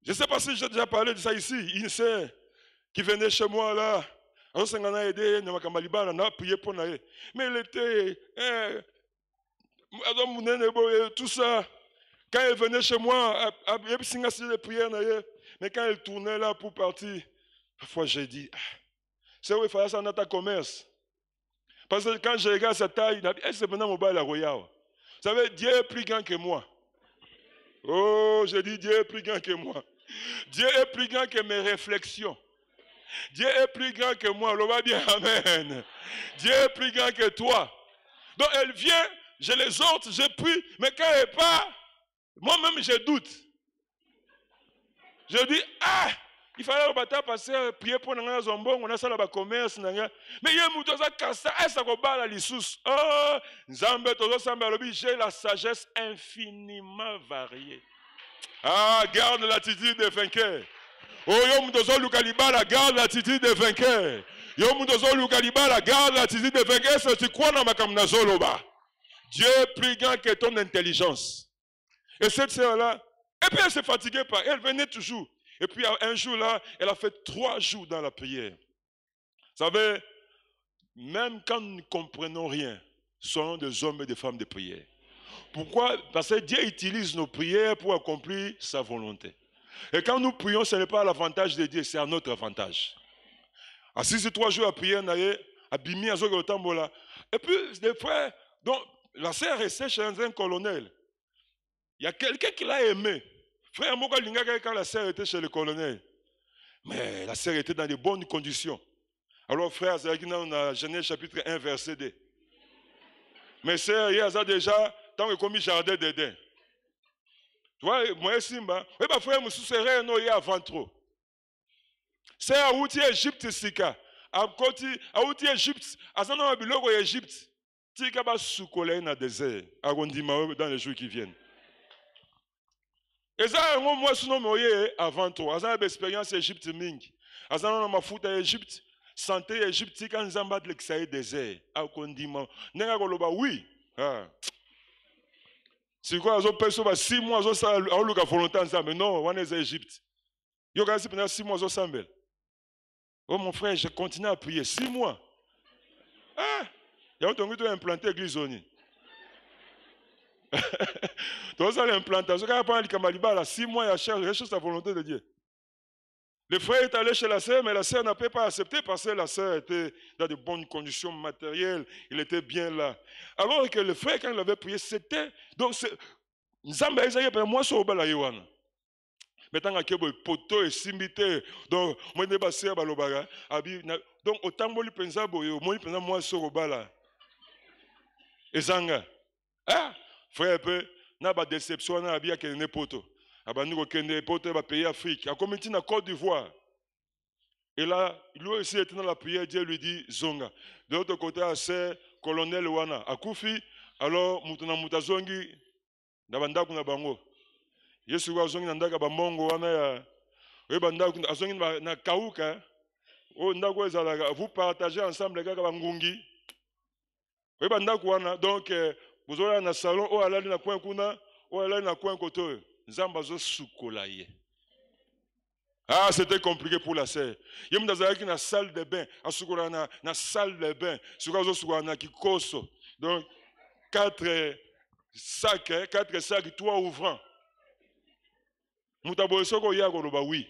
Je ne sais pas si j'ai déjà parlé de ça ici. Une sœur qui venait chez moi là, mais elle était tout ça. Quand elle venait chez moi, les prières, mais quand elle tournait là pour partir, parfois j'ai dit, c'est où il fallait ça dans ta commerce. Parce que quand je regarde sa taille, elle se maintenant au bas de la royale. Vous savez, Dieu est plus grand que moi. Oh, je dis Dieu est plus grand que moi. Dieu est plus grand que mes réflexions. Dieu est plus grand que moi. On va bien, amen. Dieu est plus grand que toi. Donc elle vient, je l'exhorte, je prie, mais quand elle part, moi-même je doute. Je dis, il fallait passer prier pour nous, on a ça dans le commerce. Mais il y a un ça casse, ça va la lisusu. Oh, j'ai la sagesse infiniment variée. Ah, garde l'attitude de vainqueur. Oh, yo mutozo lukalibala, garde l'attitude de vainqueur. Yo mutozo lukalibala, garde l'attitude de vainqueur. C'est tu crois dans ma kamnazoloba. Dieu est plus grand que ton intelligence. Et cette sœur-là, et puis elle s'est fatiguée par elle, venait toujours. Et puis un jour là, elle a fait 3 jours dans la prière. Vous savez, même quand nous ne comprenons rien, soyons des hommes et des femmes de prière. Pourquoi? Parce que Dieu utilise nos prières pour accomplir sa volonté. Et quand nous prions, ce n'est pas l'avantage de Dieu, c'est à notre avantage. Assis 3 jours à prier, à Bimi, à Zogotambola. Et puis, des frères, donc, la sœur restait chez un colonel. Il y a quelqu'un qui l'a aimé. Frère Moka Lingaka, quand la sœur était chez le colonel. Mais la sœur était dans de bonnes conditions. Alors, frère, on a Genèse chapitre 1, verset 2. Mais sœur, il y a déjà, tant que commis jardin d'Éden. Tu vois, moi, Simba, oui, bah, frère, monsieur, c'est rien, non, il y a avant trop. C'est à outil Égypte, Sika. À côté, à outil Égypte, à ce moment biloko Égypte, Tika va soukoler dans le désert, à Rondima, dans les jours qui viennent. Et ça, moi, je suis avant toi. Ça, j'ai expérience Égypte ming. À ce moment, je suis Égypte, santé Égypte, quand nous avons le désert, à Rondima. Nenga koloba, oui. C'est quoi, les personnes, 6 mois, ils ont eu la volonté ensemble. Non, on est Égypte. Ils ont eu 6 mois ensemble. Oh, mon frère, je continue à prier. 6 mois. Il y a un implanté l'église. Donc, ça, l'implantation. Quand il y a 6 mois, il cherche la volonté de Dieu. Le frère est allé chez la sœur, mais la sœur n'a pas accepté parce que la sœur était dans de bonnes conditions matérielles. Il était bien là. Alors que le frère, quand il avait prié, c'était. Donc, Nzamba Isaïe, moi, c'est au Balaïwan. Maintenant, il y a des poteaux et simbité. Donc, moi, je suis à Balobaga. Donc, autant que je pense à moi, je suis au Bala. Et Zanga. Frère, il y a des déceptions, il y a des poteaux. Nous avons payé l'Afrique. Il y a comité dans Côte d'Ivoire. Et là, lui aussi était dans la prière, Dieu lui dit Zonga. De l'autre côté, c'est colonel Wana. A Koufi, alors, Moutana Moutazongi, Nabanda Kunabango. Yesu wa Zongi Nandaka Bamongo Wana ya. Webanda Azongi na Kauka. Vous partagez ensemble les gars Bangungi. Webanda Kuana. Donc, vous aurez un salon, ou allez na coin kuna, ou allez na coin koto. Zambazo Soukolaye. C'était compliqué pour la sœur. Il y a une salle de bain. Une salle de bain. Donc, 4 sacs, 3 ouvrants. Oui.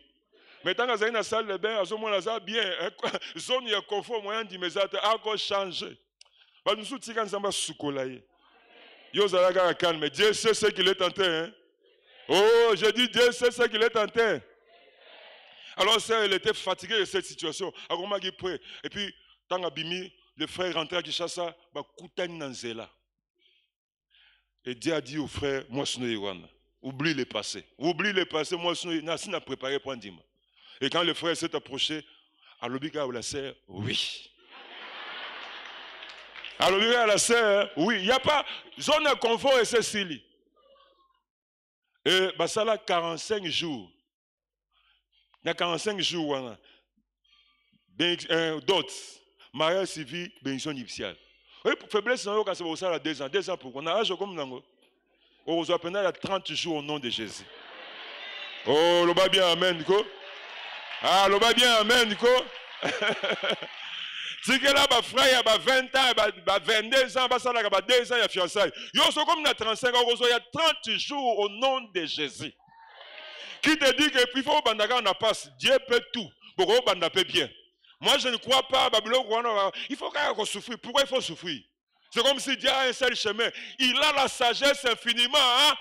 Mais tant que une salle de bain, à ce moment-là, bien. Zone de confort, moyen d'immédiat, encore changé. Nous sommes tous ensemble Soukolaye. Mais Dieu sait ce qu'il est tenté. Hein? Oh, je dis Dieu sait ce qu'il est tenté. Alors, elle était fatiguée de cette situation. Et puis, tant qu'Abimi, le frère rentré à Kishasa, Koutani Nanzela. Et Dieu a dit au frère, moi, je suis oublie le passé. Oublie le passé, moi, je suis préparé pour Ndima. Et quand le frère s'est approché, à l'obika la sœur, oui. À l'obika la sœur, oui. Il n'y a pas zone de confort et c'est Sili. Et ça là 45 jours. Il y a 45 jours, d'autres, mariage civil, bénédiction nuptiale. Oui, faiblesse, quand c'est pour ça, 2 ans. 2 ans pour qu'on a âge comme nous. On vous appelle à 30 jours au nom de Jésus. Oh, le bas bien, amen, Nico. Le bas bien, amen, Nico. Tikela ba frère ya ba 20 ans, ba 22 ans, ba sala ba 2 ans ya fiançailles. Yo so comme na 35 ans, il y a 30 jours au nom de Jésus. Qui te dit que il faut bandaka na passe, Dieu peut tout. Pourquoi banda peut bien? Moi je ne crois pas il faut quand même souffrir. Pourquoi il faut souffrir? C'est comme si Dieu a un seul chemin. Il a la sagesse infiniment, hein?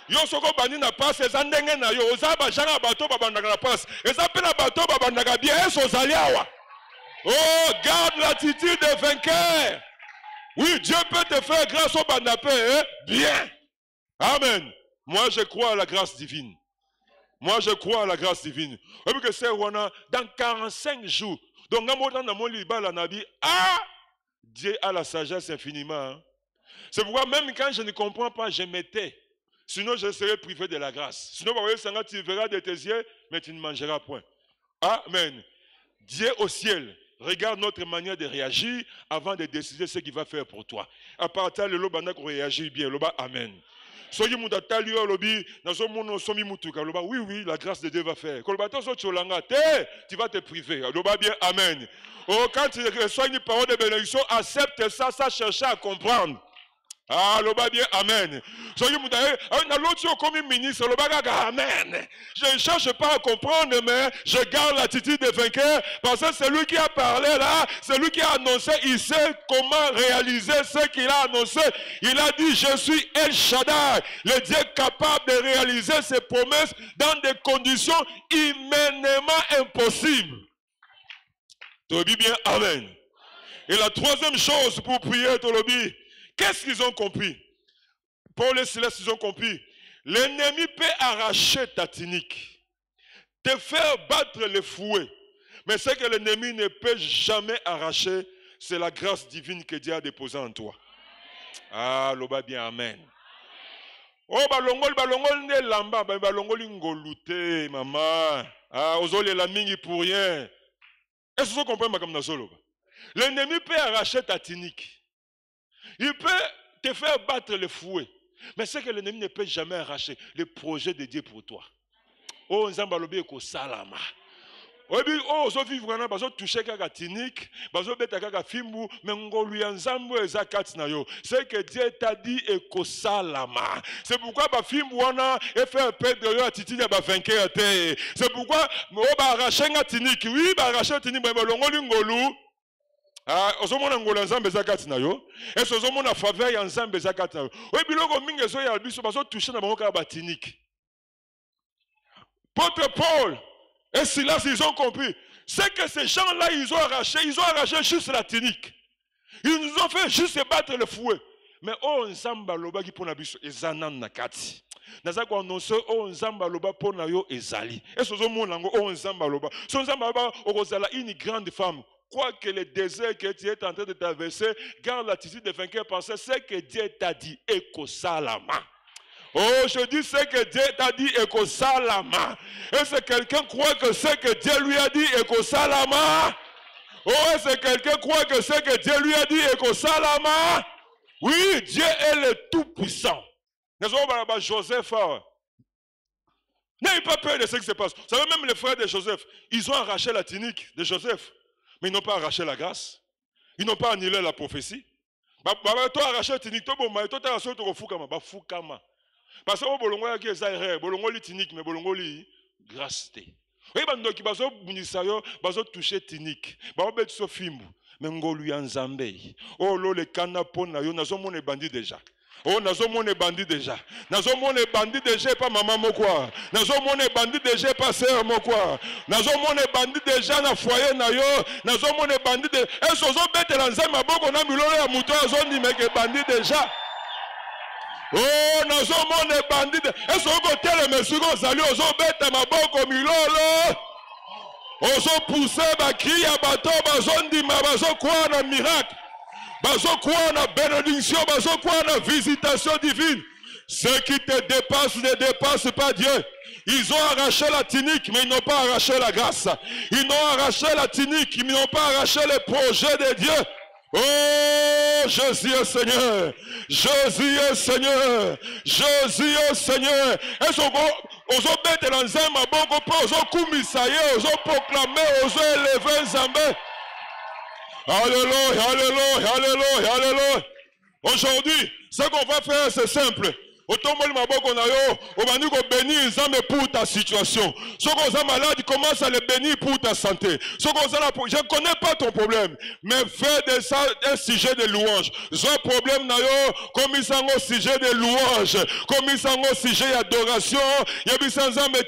Yo soko bandi na passe ezandenge na yo ozaba janga bato babandaka na passe ezapela bato babandaka bien ezozali awa. Oh, garde l'attitude de vainqueur. Oui, Dieu peut te faire grâce au bandapé, hein? Bien. Amen. Moi je crois à la grâce divine. Moi je crois à la grâce divine. Que c'est dans 45 jours. Donc dans mon libala nabi, Dieu a la sagesse infiniment. Hein? C'est pourquoi même quand je ne comprends pas, je m'étais. Sinon, je serai privé de la grâce. Sinon, tu verras de tes yeux, mais tu ne mangeras point. Amen. Dieu au ciel, regarde notre manière de réagir avant de décider ce qu'il va faire pour toi. À part ça, le loba qu'on réagit bien. Loba, amen. Oui, oui, la grâce de Dieu va faire. Tu vas te priver. Loba bien, amen. Oh, quand tu reçois une parole de bénédiction, accepte ça, ça chercher à comprendre. Ah, l'oba bien, amen. Amen. Je ne cherche pas à comprendre, mais je garde l'attitude de vainqueur. Parce que celui qui a parlé là, celui qui a annoncé, il sait comment réaliser ce qu'il a annoncé. Il a dit, je suis El Shaddai, le Dieu capable de réaliser ses promesses dans des conditions humainement impossibles. Tobi bien, amen. Et la troisième chose pour prier, Tolobi, qu'est-ce qu'ils ont compris? Paul et Silas, ils ont compris. L'ennemi peut arracher ta tunique, te faire battre les fouets. Mais ce que l'ennemi ne peut jamais arracher, c'est la grâce divine que Dieu a déposée en toi. Ah, l'oba bien, amen. Oh, balongol ne lamba, balongol ngolute, maman. Ah, ozole la mingi pour rien. Est-ce que vous comprenez comme nazolo? L'ennemi peut arracher ta tunique. Il peut te faire battre le fouet. Mais ce que l'ennemi ne peut jamais arracher, le projet de Dieu pour toi. Oh, nzambalobi ko salama. Oh, zo vivre na bazo toucher kaka tinique, bazo beta kaka fimbu, mais ngolu nzambo ezakati na yo. Ce que Dieu t'a dit est ko salama. C'est pourquoi ba fimbu wana et faire perdre yo attitude ba vainqueur te. C'est pourquoi mo ba arracher nga tinique. Oui, ba arracher tinique ba longoli ngolu. Ah, ozomona ngola nzambe zakati na yo. Est-ce ozomona faveur ya nzambe zakati na yo. Oui, biloko mingi zo ya biso bazo toucher na bango ka ba tinique. Paul et Silas, ils ont compris. C'est que ces gens-là, ils ont arraché juste la tunique. Ils nous ont fait juste battre le fouet. Mais oh, nzamba loba ki pona biso ezanan nakati. Naza ko annoncer oh nzamba loba pona yo ezali. Est-ce ozomona ngo oh nzamba loba. So nzamba loba okozala une grande femme. Quoi que le désert que tu es en train de traverser, garde l'attitude de vainqueur parce que ce que Dieu t'a dit est salama. Oh, je dis ce que Dieu t'a dit est salama. Est-ce que quelqu'un croit que ce que Dieu lui a dit est salama? Oh, est-ce que quelqu'un croit que ce que Dieu lui a dit est salama? Oui, Dieu est le tout-puissant. Joseph, n'ayez pas peur de ce qui se passe. Vous savez, même les frères de Joseph, ils ont arraché la tunique de Joseph. Mais ils n'ont pas arraché la grâce. Ils n'ont pas annulé la prophétie. Toi arraché tunique, toi t'as arraché ton fukama, parce que bolongo ya ki zaire, bolongo li tunique mais bolongo li grâce te. Oui, bando ki bazo bunisa yo, bazo toucher tunique. Ba bet so fimbu, mais ngolu ya nzambe. Oh lo le kana pona yo nazo mone bandi déjà. Oh, nazo mone bandi déjà. Nazo mone bandi déjà pas maman mokwa. Nazo mone bandi déjà pas sœur mokwa. Nazo mone bandi déjà na foyer na yo. Nazo mone bandi de. Est-ce que zo bete la nzamba boko na milolo ya muto azo ni meke bandi déjà. Oh, nazo mone bandi de. Est-ce que go tele mesugo zali ozo bete maboko milolo. Ozo pousser ba cri ya bato bazo ndima bazo kwa na miracle. Bazo quoi na bénédiction, bazo quoi na visitation divine. Ceux qui te dépassent ne dépassent pas Dieu. Ils ont arraché la tunique, mais ils n'ont pas arraché la grâce. Ils n'ont arraché la tunique, mais ils n'ont pas arraché le projet de Dieu. Oh, Jésus est Seigneur. Jésus est Seigneur. Jésus est Seigneur. Est-ce qu'on ozo bete la nzamba bongo po ozo kumisaye, ozo proclamer, ozo élever nzambe. Alléluia, alléluia, alléluia, alléluia. Aujourd'hui, ce qu'on va faire, c'est simple. On va bénir pour ta situation. Ceux qui sont malades, commence à les bénir pour ta santé. Je ne connais pas ton problème, mais fais de ça un sujet de louange. Ce problème, comme ils sont au sujet de louange, comme ils sont au sujet d'adoration,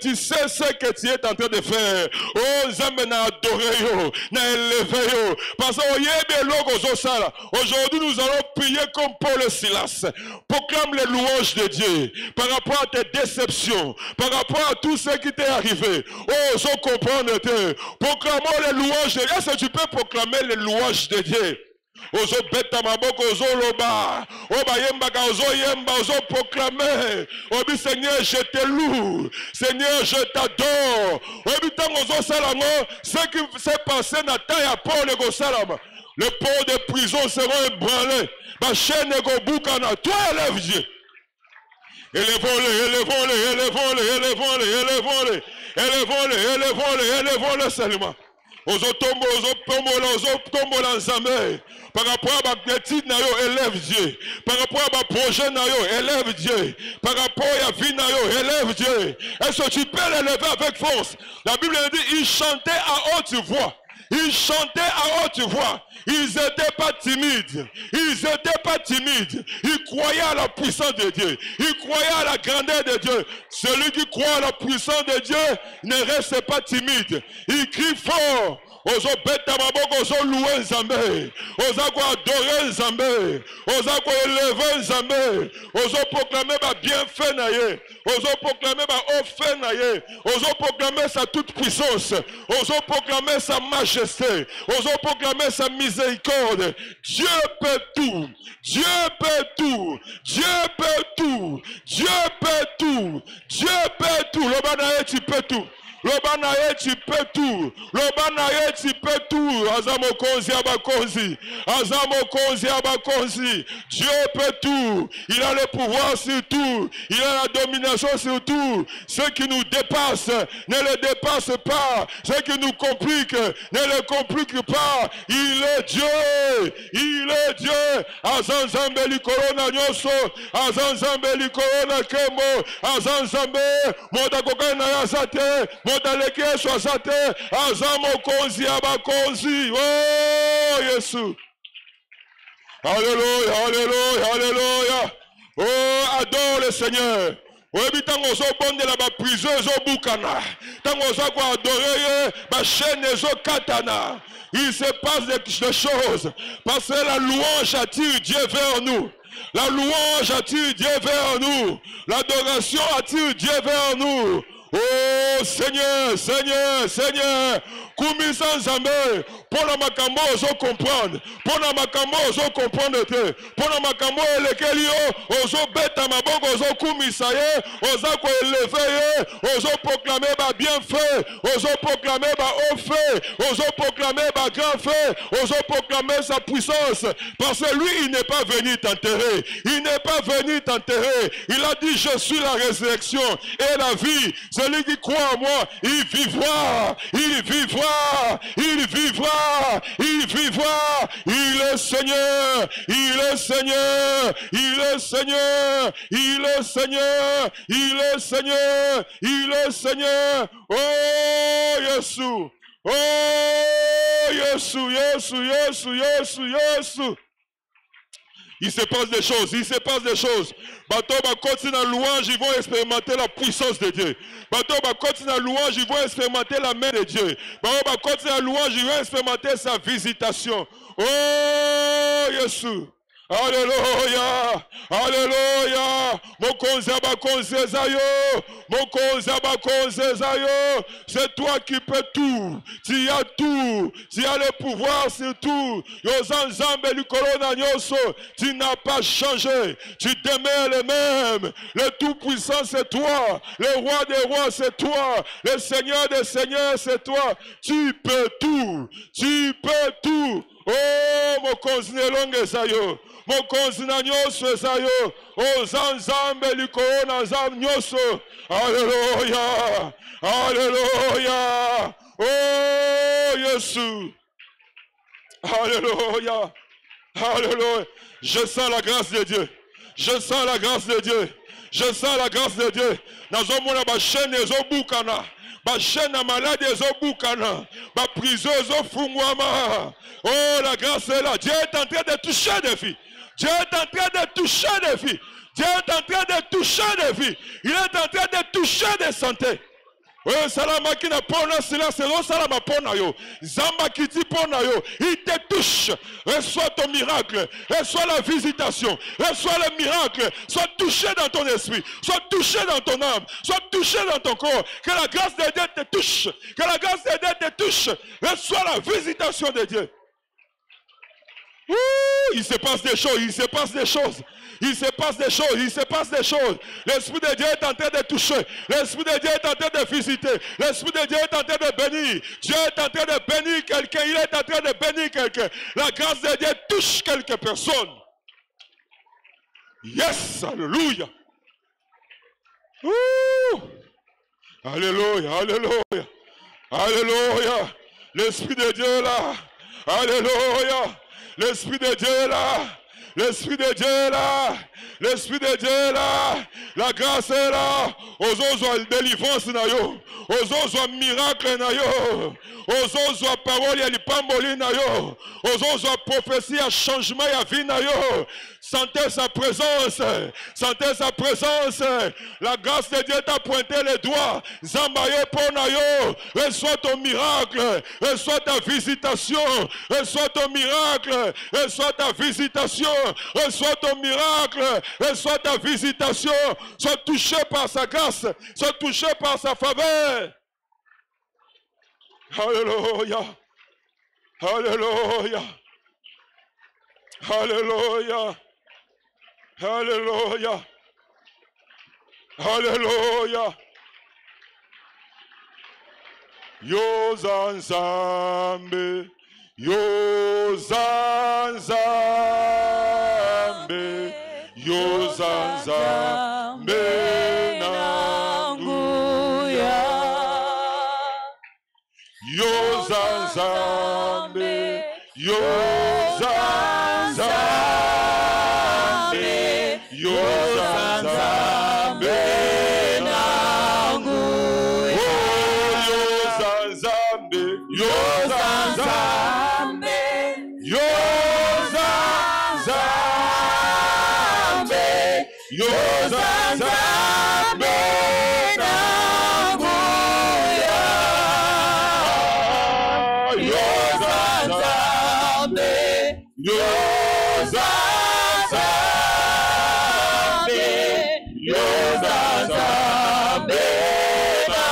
tu sais ce que tu es en train de faire. Oh, Zambé n'a adoré, n'a élevé. Parce qu'aujourd'hui, nous allons prier comme Paul et Silas. Proclame les louanges de Dieu par rapport à tes déceptions, par rapport à tout ce qui t'est arrivé. Oh, je comprends. Proclamons les louanges de Dieu. Est-ce que tu peux proclamer les louanges de Dieu? Ozo beta maboko ozo loba oba yembaka ozo yemba ozo proclamer obi Seigneur je te loue, Seigneur je t'adore. Obi tango ozo salamo ce qui s'est passé na taille Paul et Gosalama. Les ports de prison seront ébranlés. Ma chaîne est au boukana. Toi élève Dieu. Élevons-les, élevons-les, élevons-les, élevons-les, élevons-les, élevons-les, élevons-les, élevons-les seulement. Ozo tombo la nzambe. Par rapport à ma petite nayo, élève Dieu. Par rapport à ma projet nayo, élève Dieu. Par rapport à la vie nayo, élève Dieu. Est-ce que tu peux l'élever avec force? La Bible dit, ils chantaient à haute voix. Ils chantaient à haute voix. Ils n'étaient pas timides. Ils n'étaient pas timides. Ils croyaient à la puissance de Dieu. Ils croyaient à la grandeur de Dieu. Celui qui croit à la puissance de Dieu ne reste pas timide. Il crie fort. Ozo beta maboko ozo louer Nzambe. Ozo ko adorer Nzambe. Ozo ko élever Nzambe. Ozo proclamer ba bienfait na ye. Ozo proclamer ba offre na ye. Ozo proclamer sa toute puissance. Ozo proclamer sa majesté. Ozo proclamer sa miséricorde. Dieu peut tout. Dieu peut tout. Dieu peut tout. Dieu peut tout. Dieu peut tout. Lobanaye tu peux tout. Lobanaye tu peux tout. Lobanaye tu peux tout. Azamokonzi abakonzi. Azamokonzi abakonzi. Dieu peut tout. Il a le pouvoir sur tout. Il a la domination sur tout. Ce qui nous dépasse ne le dépasse pas. Ce qui nous complique ne le complique pas. Il est Dieu. Il est Dieu. Azanzambeli corona nyoso. Azanzambeli corona kemo. Azanzambe. Modakokana yazate. Modaleke swazate. Azamokonzi abakonzi. Oh, Yesu. Alléluia, alléluia, alléluia. Oh, adore le Seigneur. Oui, tango so bonde la ba prison zo bukana. Tango so ko adorer ba chaîne zo katana. Il se passe des choses parce que la louange attire Dieu vers nous. La louange attire Dieu vers nous. L'adoration attire Dieu vers nous. Oh Seigneur, Seigneur, Seigneur. Kumisa Nzambe. Pour la makambo ozo comprendre. Pour la makambo ozo comprendre te. Pour la makambo elekelio ozo beta maboko ozo kumisa ye. Ozo ko élever ye. Ozo proclamer ba bienfait. Ozo proclamer ba haut fait. Ozo proclamer ba grand fait. Ozo proclamer sa puissance. Parce que lui il n'est pas venu t'enterrer. Il n'est pas venu t'enterrer. Il a dit je suis la résurrection et la vie. Celui qui croit en moi, il vivra. Il vivra. Il vivra. Il vivra. Il est Seigneur. Il est Seigneur. Il est Seigneur. Il est Seigneur. Il est Seigneur. Il est Seigneur. Oh Yesu. Oh Yesu. Yesu. Yesu. Yesu. Yesu. Il se passe des choses, il se passe des choses. Bateau va continuer à louange, ils vont expérimenter la puissance de Dieu. Bateau va continuer à louange, ils vont expérimenter la main de Dieu. Bateau va continuer à louange, ils vont expérimenter sa visitation. Oh, Yesu. Alléluia, Alléluia. Mokonzi abakonzi ezayo, Mokonzi abakonzi ezayo. C'est toi qui peux tout. Tu as tout. Tu as le pouvoir sur tout. Yozan Nzambe likolo na nyoso. Tu n'as pas changé. Tu demeures le même. Le tout-puissant c'est toi. Le roi des rois c'est toi. Le Seigneur des seigneurs c'est toi. Tu peux tout. Tu peux tout. Oh, Mokonzi nelonge ezayo. Mokonzi na nyoso ezayo. Oh, Nzambe likolo na Nzambe nyoso. Alléluia. Alléluia. Oh, Yesu. Alléluia. Alléluia. Je sens la grâce de Dieu. Je sens la grâce de Dieu. Je sens la grâce de Dieu. Nazomona ba chaîne ezobukana. Ba chaîne malade ezobukana. Ba prison ezofungwama. Oh, la grâce est là. Dieu est en train de toucher des filles. Dieu est en train de toucher des filles. Dieu est en train de toucher des filles. Il est en train de toucher des santé. Oui, salama qui n'a pas na silence, salama pona yo. Zamba qui dit pona yo. Il te touche. Reçois ton miracle. Reçois la visitation. Reçois le miracle. Sois touché dans ton esprit. Sois touché dans ton âme. Sois touché dans ton corps. Que la grâce de Dieu te touche. Que la grâce de Dieu te touche. Reçois la visitation de Dieu. Ouh, il se passe des choses. Il se passe des choses. Il se passe des choses, il se passe des choses. L'Esprit de Dieu est en train de toucher. L'Esprit de Dieu est en train de visiter. L'Esprit de Dieu est en train de bénir. Dieu est en train de bénir quelqu'un. Il est en train de bénir quelqu'un. La grâce de Dieu touche quelques personnes. Yes, alléluia. Ouh. Alléluia, alléluia. Alléluia. L'Esprit de Dieu est là. Alléluia. L'Esprit de Dieu est là. L'Esprit de Dieu est là. L'Esprit de Dieu est là. La grâce est là. Ozo délivrance na yo. Ozo miracle na yo. Ozo parole ya lipamboli na yo. Ozo prophétie ya changement ya vie na yo. Sentez sa présence. Sentez sa présence. La grâce de Dieu t'a pointé les doigts. Zambaye pona yo. Reçois ton miracle. Reçois ta visitation. Reçois ton miracle. Reçois ta visitation. Reçois ton miracle. Reçois ta visitation. Sois touché par sa grâce. Sois touché par sa faveur. Alléluia. Alléluia. Alléluia. Alléluia. Alléluia. Yozanzambe. Yozanzambe. Yozanzambe nanguya. Yozanzambe. Yozanzambe. Yozanzambe nanguya. Yozanzambe. Yozanzambe. Yozanzambe. Yozanzambe nanguya. Yozanzambe. Yozanzambe. Yozanzambe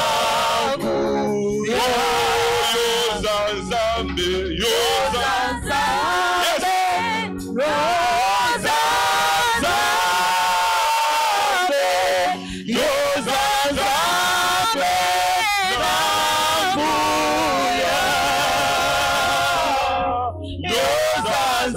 nanguya. Yozanzambe.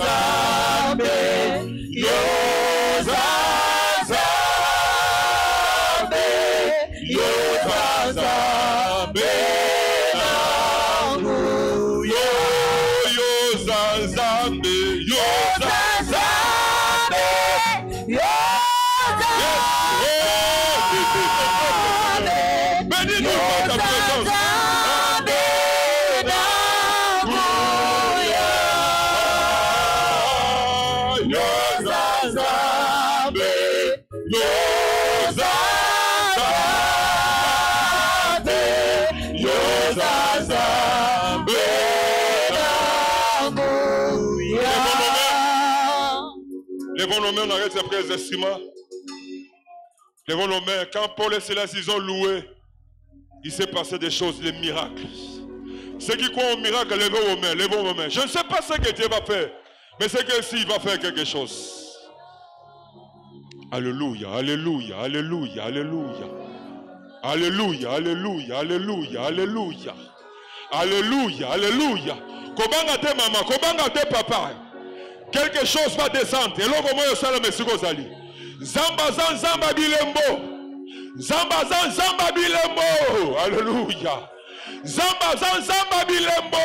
Levons nos mains, on arrête après les instruments. Levons nos mains. Quand Paul et Silas ils ont loué, il s'est passé des choses, des miracles. Ceux qui croient au miracle, levez vos mains, levons vos mains. Je ne sais pas ce que Dieu va faire, mais c'est que s'il va faire quelque chose. Alléluia, alléluia, alléluia, alléluia. Alléluia, alléluia, alléluia, alléluia. Alléluia, alléluia. Kobanga te maman, kobanga te papa. Quelque chose va descendre. Et là, comment il s'est allé, monsieur Gozali. Zamba, zamba, bilembo. Zamba, zamba, bilembo. Alléluia. Zamba, zamba, bilembo.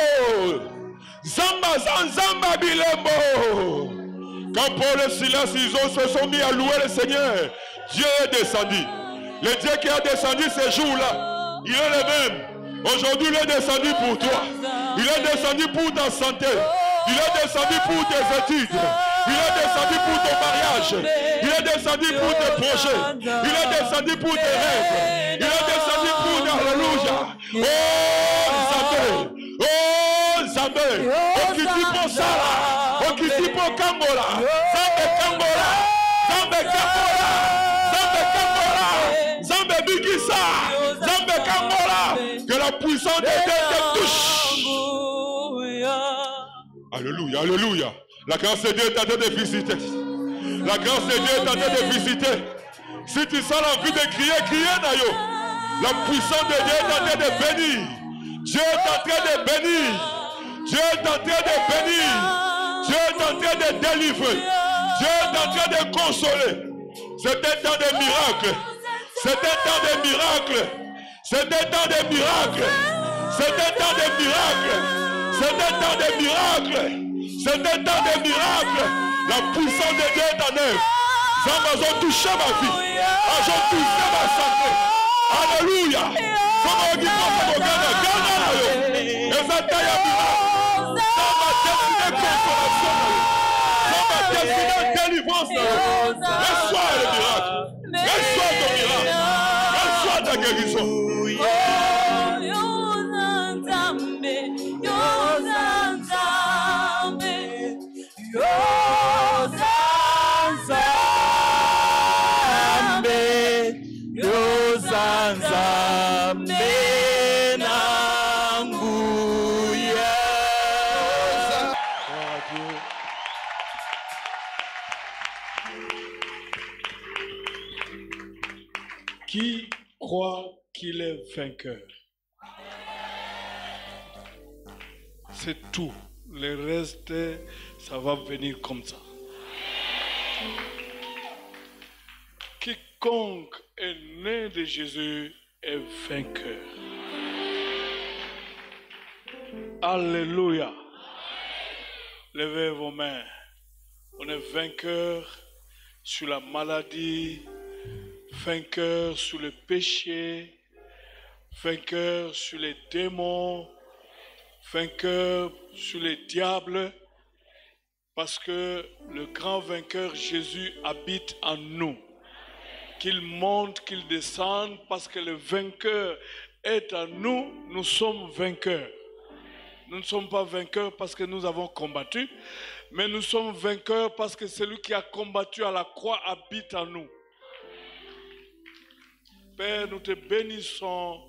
Zamba Zanzamba Bilembo. Quand Paul et Silas se sont mis à louer le Seigneur, Dieu est descendu. Le Dieu qui a descendu ces jours-là, il est le même. Aujourd'hui, il est descendu pour toi. Il est descendu pour ta santé. Il est descendu pour tes études. Il est descendu pour ton mariage. Il est descendu pour tes projets. Il est descendu pour tes rêves. Il est descendu pour tes alléluia. Oh, Zambé. Oh, Zambé. Okitipo Sala. Okitipo Kambola. Zambé Kambola. Zambé Kambola. Zambé Kambola. Zambé Bigissa. Zambé Kambola. Que la puissance de Dieu te touche. Alléluia, alléluia. La grâce de Dieu est en train de visiter. La grâce de Dieu est en train de visiter. Si tu sens l'envie de crier, criez Nayo. La puissance de Dieu est en train de bénir. Dieu est en train de bénir. Dieu est en train de bénir. Dieu est en train de délivrer. Dieu est en train de consoler. C'est un temps de miracles. C'est un temps de miracles. C'est un temps de miracles. C'est un temps de miracles. C'est un temps de miracles. C'est un temps de miracles. La puissance de Dieu est en œuvre. Ça m'a touché ma vie. Ils ont touché ma santé. Alléluia. Ça m'a dit que ça m'a et ça taille à miracle. Ça m'a destiné consolation. Ça m'a destiné délivrance. Reçois le miracle. Reçois ton miracle. Reçois ta guérison. Qui croit qu'il est vainqueur? C'est tout. Le reste, ça va venir comme ça. Quiconque est né de Jésus est vainqueur. Alléluia. Levez vos mains. On est vainqueur sur la maladie, vainqueur sur le péché, vainqueur sur les démons, vainqueur sur les diables, parce que le grand vainqueur Jésus habite en nous. Qu'il monte, qu'il descende, parce que le vainqueur est en nous, nous sommes vainqueurs. Nous ne sommes pas vainqueurs parce que nous avons combattu, mais nous sommes vainqueurs parce que celui qui a combattu à la croix habite en nous. Père, nous te bénissons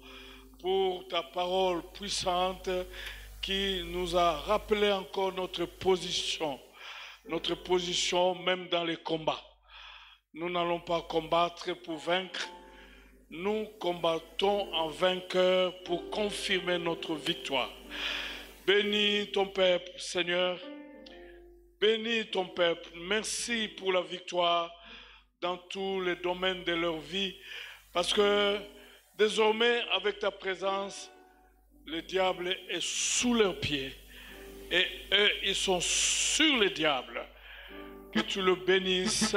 pour ta parole puissante qui nous a rappelé encore notre position même dans les combats. Nous n'allons pas combattre pour vaincre, nous combattons en vainqueur pour confirmer notre victoire. Bénis ton peuple, Seigneur. Bénis ton peuple. Merci pour la victoire dans tous les domaines de leur vie. Parce que désormais, avec ta présence, le diable est sous leurs pieds. Et eux, ils sont sur le diable. Que tu le bénisses.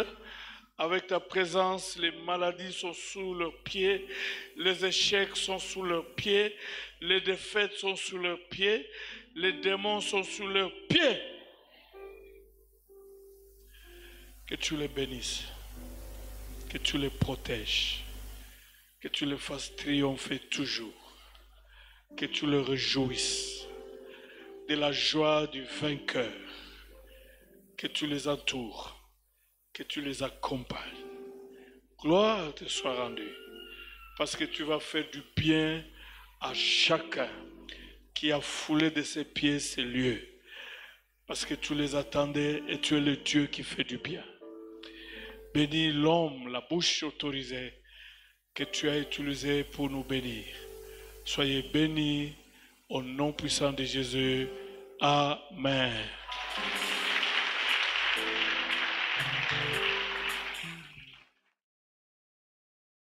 Avec ta présence, les maladies sont sous leurs pieds, les échecs sont sous leurs pieds, les défaites sont sous leurs pieds, les démons sont sous leurs pieds. Que tu les bénisses, que tu les protèges, que tu les fasses triompher toujours, que tu les réjouisses de la joie du vainqueur, que tu les entoures, que tu les accompagnes. Gloire te soit rendue, parce que tu vas faire du bien à chacun qui a foulé de ses pieds ces lieux, parce que tu les attendais et tu es le Dieu qui fait du bien. Bénis l'homme, la bouche autorisée que tu as utilisée pour nous bénir. Soyez bénis au nom puissant de Jésus. Amen.